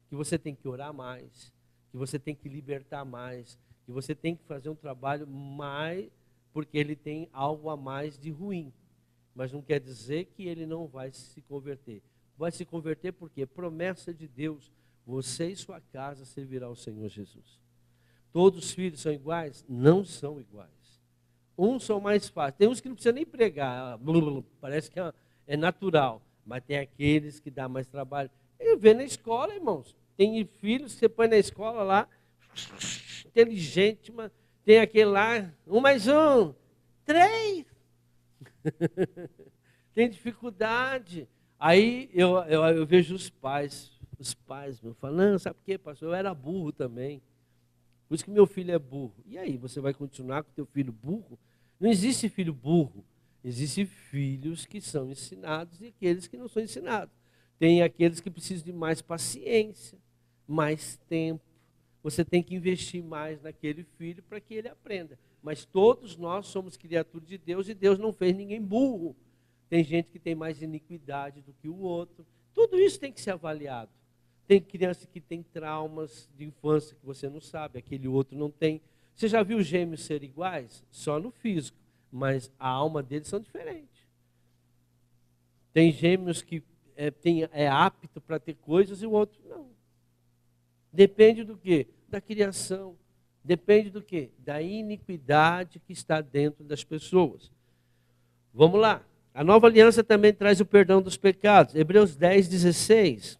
que você tem que orar mais, que você tem que libertar mais, que você tem que fazer um trabalho mais, porque ele tem algo a mais de ruim. Mas não quer dizer que ele não vai se converter. Vai se converter porque promessa de Deus, você e sua casa servirá ao Senhor Jesus. Todos os filhos são iguais? Não são iguais. Uns são mais fáceis. Tem uns que não precisa nem pregar, parece que é natural. Mas tem aqueles que dá mais trabalho. E vê na escola, irmãos. Tem filhos que você põe na escola lá, inteligente, mas tem aquele lá, 1 mais 1, 3. Tem dificuldade. Aí eu vejo os pais meu, falando, sabe por quê, pastor? Eu era burro também. Por isso que meu filho é burro. E aí, você vai continuar com teu filho burro? Não existe filho burro. Existem filhos que são ensinados e aqueles que não são ensinados. Tem aqueles que precisam de mais paciência, mais tempo. Você tem que investir mais naquele filho para que ele aprenda. Mas todos nós somos criaturas de Deus e Deus não fez ninguém burro. Tem gente que tem mais iniquidade do que o outro. Tudo isso tem que ser avaliado. Tem criança que tem traumas de infância que você não sabe, aquele outro não tem. Você já viu gêmeos serem iguais? Só no físico, mas a alma deles são diferentes. Tem gêmeos que é apto para ter coisas e o outro não. Depende do quê? Da criação. Depende do quê? Da iniquidade que está dentro das pessoas. Vamos lá. A nova aliança também traz o perdão dos pecados. Hebreus 10, 16.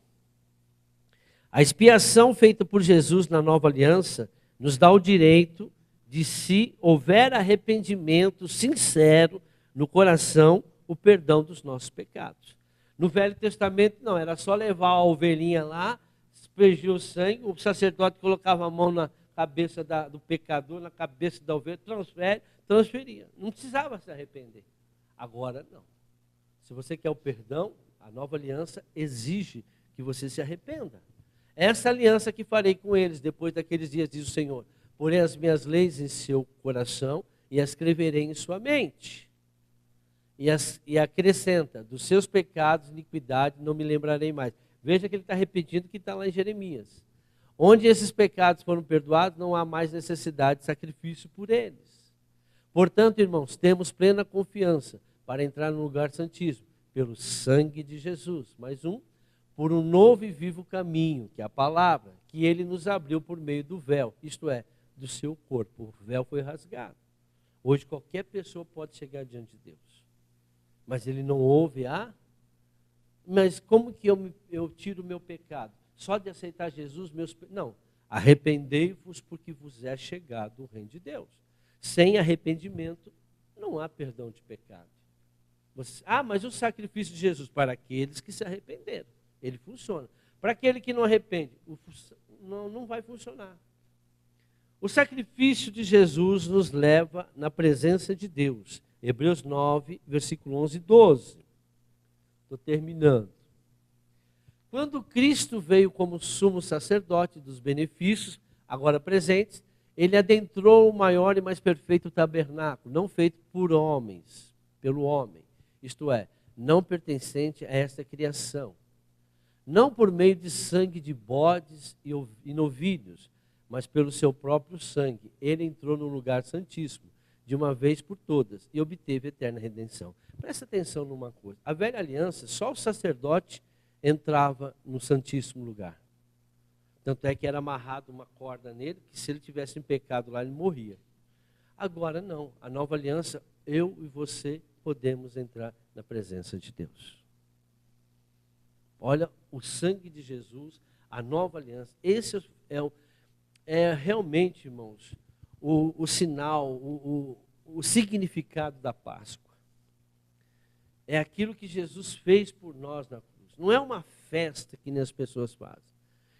A expiação feita por Jesus na nova aliança nos dá o direito de, se houver arrependimento sincero no coração, o perdão dos nossos pecados. No Velho Testamento, não, era só levar a ovelhinha lá, aspergir o sangue, o sacerdote colocava a mão na cabeça do pecador, na cabeça da ovelha, transferia. Não precisava se arrepender. Agora, não. Se você quer o perdão, a nova aliança exige que você se arrependa. Essa aliança que farei com eles depois daqueles dias, diz o Senhor. Porém as minhas leis em seu coração e as escreverei em sua mente. E acrescenta, dos seus pecados, iniquidade, não me lembrarei mais. Veja que ele está repetindo o que está lá em Jeremias. Onde esses pecados foram perdoados, não há mais necessidade de sacrifício por eles. Portanto, irmãos, temos plena confiança para entrar no lugar santíssimo, pelo sangue de Jesus. Mais um, por um novo e vivo caminho, que é a palavra, que ele nos abriu por meio do véu, isto é, do seu corpo. O véu foi rasgado. Hoje qualquer pessoa pode chegar diante de Deus. Mas ele não ouve mas como que eu tiro o meu pecado? Só de aceitar Jesus, não. Arrependei-vos porque vos é chegado o reino de Deus. Sem arrependimento, não há perdão de pecado. Mas o sacrifício de Jesus para aqueles que se arrependeram, ele funciona. Para aquele que não arrepende, não vai funcionar. O sacrifício de Jesus nos leva na presença de Deus. Hebreus 9, versículo 11 e 12. Estou terminando. Quando Cristo veio como sumo sacerdote dos benefícios, agora presentes, ele adentrou o maior e mais perfeito tabernáculo, não feito por homens, pelo homem. Isto é, não pertencente a esta criação. Não por meio de sangue de bodes e novilhos, mas pelo seu próprio sangue. Ele entrou no lugar santíssimo, de uma vez por todas, e obteve eterna redenção. Presta atenção numa coisa. A velha aliança, só o sacerdote entrava no santíssimo lugar. Tanto é que era amarrado uma corda nele, que se ele tivesse em pecado lá, ele morria. Agora não. A nova aliança, eu e você podemos entrar na presença de Deus. Olha, o sangue de Jesus, a nova aliança. Esse é realmente, irmãos, o sinal, o significado da Páscoa. É aquilo que Jesus fez por nós na cruz. Não é uma festa que nem as pessoas fazem.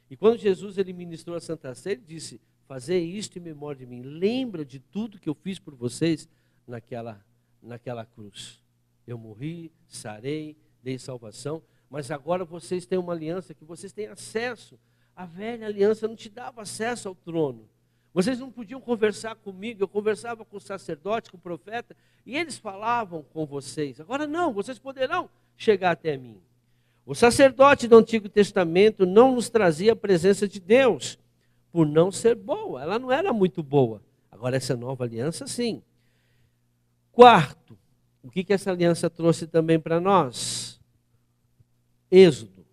E quando Jesus ele ministrou a Santa Ceia, ele disse, fazei isto em memória de mim. Lembra de tudo que eu fiz por vocês naquela cruz. Eu morri, sarei, dei salvação, mas agora vocês têm uma aliança que vocês têm acesso. A velha aliança não te dava acesso ao trono. Vocês não podiam conversar comigo, eu conversava com o sacerdote, com o profeta, e eles falavam com vocês. Agora não, vocês poderão chegar até mim. O sacerdote do Antigo Testamento não nos trazia a presença de Deus, por não ser boa. Ela não era muito boa. Agora essa nova aliança, sim. Quarto, o que essa aliança trouxe também para nós? Êxodo.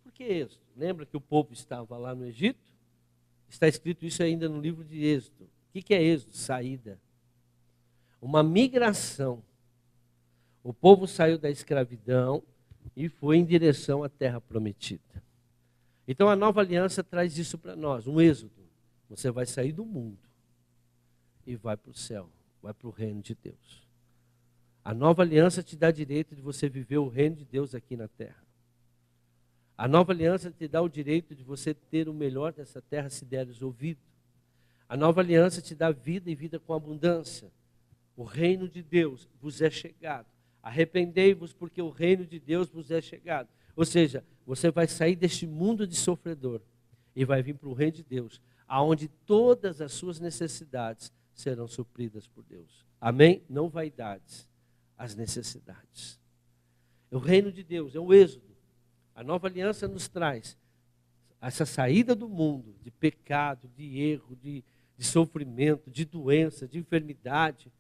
Por que Êxodo? Lembra que o povo estava lá no Egito? Está escrito isso ainda no livro de Êxodo. O que é Êxodo? Saída. Uma migração. O povo saiu da escravidão e foi em direção à terra prometida. Então a nova aliança traz isso para nós, um êxodo. Você vai sair do mundo e vai para o céu, vai para o reino de Deus. A nova aliança te dá direito de você viver o reino de Deus aqui na terra. A nova aliança te dá o direito de você ter o melhor dessa terra se deres ouvido. A nova aliança te dá vida e vida com abundância. O reino de Deus vos é chegado. Arrependei-vos porque o reino de Deus vos é chegado. Ou seja, você vai sair deste mundo de sofredor e vai vir para o reino de Deus, aonde todas as suas necessidades serão supridas por Deus. Amém? Não vaidades, as necessidades. O reino de Deus é o êxodo. A nova aliança nos traz essa saída do mundo, de pecado, de erro, de sofrimento, de doença, de enfermidade,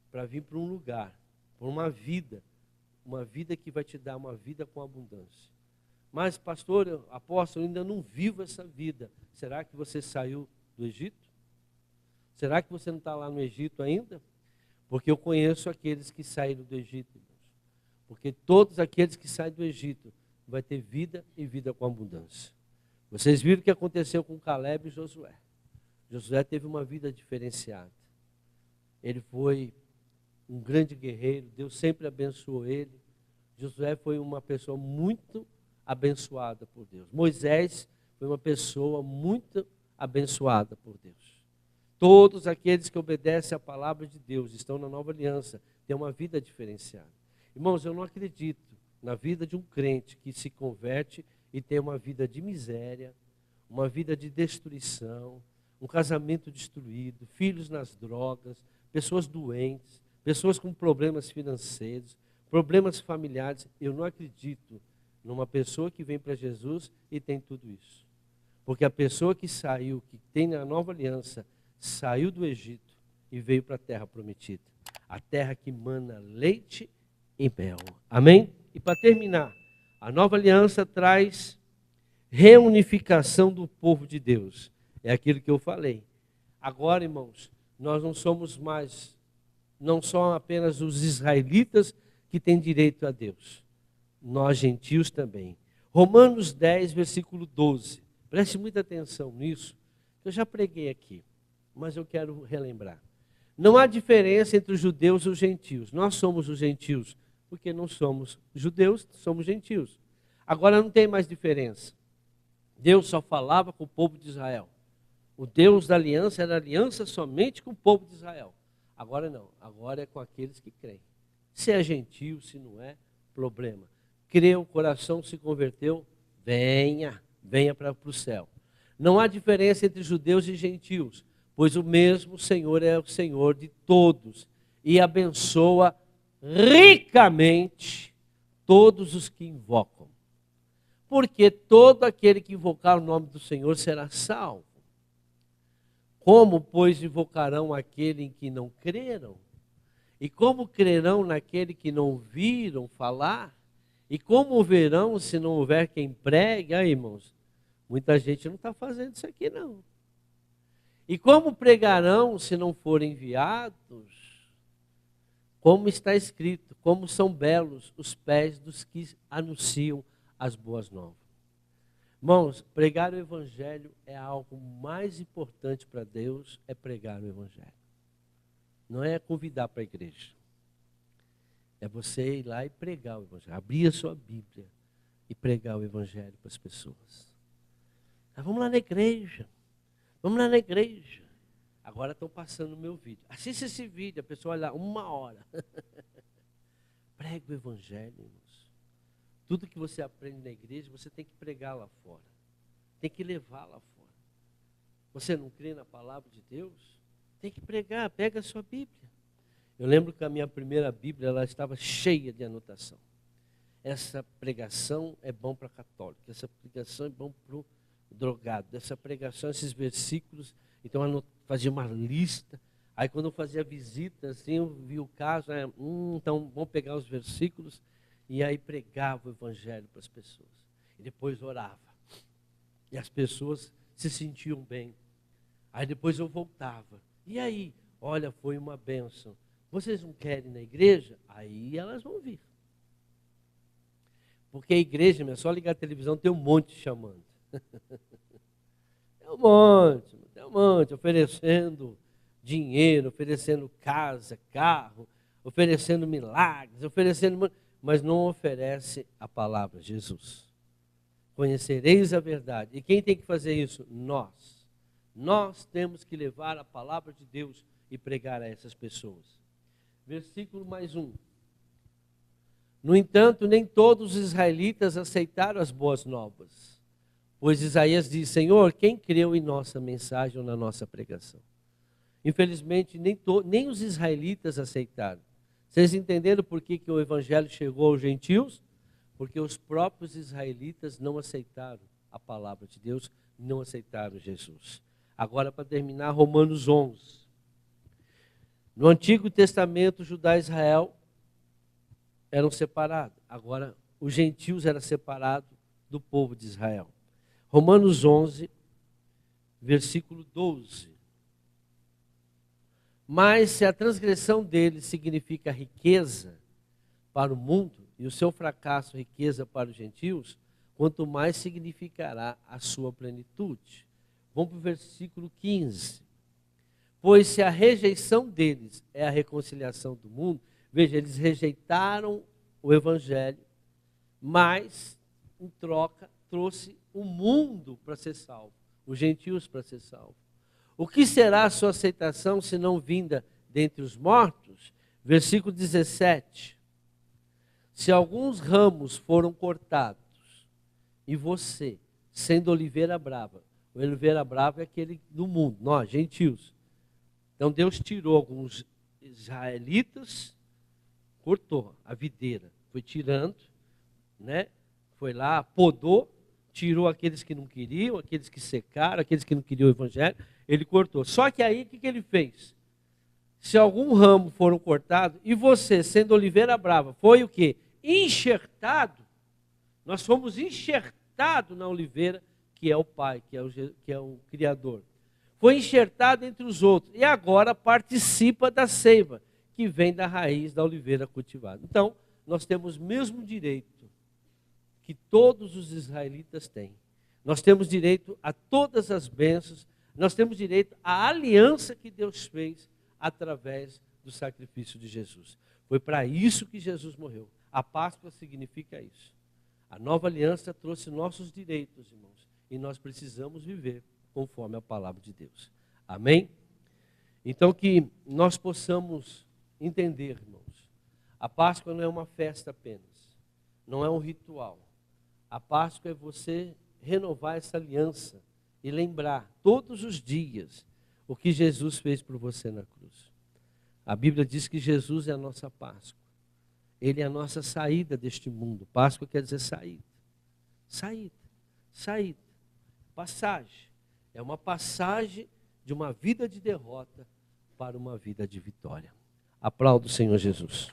para vir para um lugar, para uma vida que vai te dar uma vida com abundância. Mas, pastor, apóstolo, eu ainda não vivo essa vida. Será que você saiu do Egito? Será que você não está lá no Egito ainda? Porque eu conheço aqueles que saíram do Egito, irmãos. Porque todos aqueles que saem do Egito vai ter vida e vida com abundância. Vocês viram o que aconteceu com Caleb e Josué. Josué teve uma vida diferenciada. Ele foi um grande guerreiro, Deus sempre abençoou ele. Josué foi uma pessoa muito abençoada por Deus. Moisés foi uma pessoa muito abençoada por Deus. Todos aqueles que obedecem à palavra de Deus, estão na nova aliança, têm uma vida diferenciada. Irmãos, eu não acredito na vida de um crente que se converte e tem uma vida de miséria, uma vida de destruição, um casamento destruído, filhos nas drogas, pessoas doentes, pessoas com problemas financeiros, problemas familiares. Eu não acredito numa pessoa que vem para Jesus e tem tudo isso. Porque a pessoa que saiu, que tem a nova aliança, saiu do Egito e veio para a terra prometida. A terra que mana leite e mel. Amém? E para terminar, a nova aliança traz reunificação do povo de Deus. É aquilo que eu falei. Agora, irmãos, nós não somos mais, não são apenas os israelitas que têm direito a Deus. Nós, gentios, também. Romanos 10, versículo 12. Preste muita atenção nisso, que eu já preguei aqui, mas eu quero relembrar. Não há diferença entre os judeus e os gentios. Nós somos os gentios, porque não somos judeus, somos gentios. Agora não tem mais diferença. Deus só falava com o povo de Israel. O Deus da aliança era aliança somente com o povo de Israel. Agora não, agora é com aqueles que creem. Se é gentio, se não é, problema. Creu, o coração se converteu, venha para o céu. Não há diferença entre judeus e gentios, pois o mesmo Senhor é o Senhor de todos e abençoa ricamente todos os que invocam. Porque todo aquele que invocar o nome do Senhor será salvo. Como, pois, invocarão aquele em que não creram? E como crerão naquele que não viram falar? E como verão se não houver quem pregue? Aí, irmãos, muita gente não está fazendo isso aqui, não. E como pregarão se não forem enviados? Como está escrito, como são belos os pés dos que anunciam as boas novas. Irmãos, pregar o evangelho é algo mais importante para Deus, é pregar o evangelho. Não é convidar para a igreja. É você ir lá e pregar o evangelho, abrir a sua Bíblia e pregar o evangelho para as pessoas. Ah, vamos lá na igreja. Vamos lá na igreja. Agora estão passando o meu vídeo. Assista esse vídeo, a pessoa olha lá, 1 hora. Pregue o evangelho, irmãos. Tudo que você aprende na igreja, você tem que pregar lá fora. Tem que levar lá fora. Você não crê na palavra de Deus? Tem que pregar, pega a sua Bíblia. Eu lembro que a minha primeira Bíblia, ela estava cheia de anotação. Essa pregação é bom para católico, essa pregação é bom para o drogado, essa pregação, esses versículos. Então eu fazia uma lista. Aí quando eu fazia visita, assim, eu vi o caso, então vamos pegar os versículos. E aí pregava o evangelho para as pessoas. E depois orava. E as pessoas se sentiam bem. Aí depois eu voltava. E aí, olha, foi uma bênção. Vocês não querem ir na igreja? Aí elas vão vir. Porque a igreja, é só ligar a televisão, tem um monte chamando. Tem um monte, oferecendo dinheiro, oferecendo casa, carro, oferecendo milagres, oferecendo... Mas não oferece a palavra, Jesus. Conhecereis a verdade. E quem tem que fazer isso? Nós. Nós temos que levar a palavra de Deus e pregar a essas pessoas. Versículo mais 1. No entanto, nem todos os israelitas aceitaram as boas novas. Pois Isaías diz, Senhor, quem creu em nossa mensagem ou na nossa pregação? Infelizmente, nem os israelitas aceitaram. Vocês entenderam por que o evangelho chegou aos gentios? Porque os próprios israelitas não aceitaram a palavra de Deus, não aceitaram Jesus. Agora, para terminar, Romanos 11. No Antigo Testamento, Judá e Israel eram separados. Agora, os gentios eram separados do povo de Israel. Romanos 11, versículo 12. Mas se a transgressão deles significa riqueza para o mundo, e o seu fracasso riqueza para os gentios, quanto mais significará a sua plenitude. Vamos para o versículo 15. Pois se a rejeição deles é a reconciliação do mundo, veja, eles rejeitaram o evangelho, mas, em troca, trouxe o mundo para ser salvo, os gentios para ser salvo. O que será a sua aceitação se não vinda dentre os mortos? Versículo 17. Se alguns ramos foram cortados, e você, sendo oliveira brava, o oliveira brava é aquele do mundo, nós, gentios. Então Deus tirou alguns israelitas, cortou a videira, foi tirando, né? Foi lá, podou, tirou aqueles que não queriam, aqueles que secaram, aqueles que não queriam o evangelho, ele cortou. Só que aí o que ele fez? Se algum ramo foram cortados, e você, sendo oliveira brava, foi o quê? Enxertado, nós fomos enxertados na oliveira, que é o Pai, que é o Criador. Foi enxertado entre os outros, e agora participa da seiva, que vem da raiz da oliveira cultivada. Então, nós temos o mesmo direito que todos os israelitas têm. Nós temos direito a todas as bênçãos, nós temos direito à aliança que Deus fez através do sacrifício de Jesus. Foi para isso que Jesus morreu. A Páscoa significa isso. A nova aliança trouxe nossos direitos, irmãos, e nós precisamos viver conforme a palavra de Deus. Amém? Então que nós possamos entender, irmãos, a Páscoa não é uma festa apenas, não é um ritual. A Páscoa é você renovar essa aliança e lembrar todos os dias o que Jesus fez por você na cruz. A Bíblia diz que Jesus é a nossa Páscoa. Ele é a nossa saída deste mundo. Páscoa quer dizer saída. Saída. Saída. Passagem. É uma passagem de uma vida de derrota para uma vida de vitória. Aplauda o Senhor Jesus.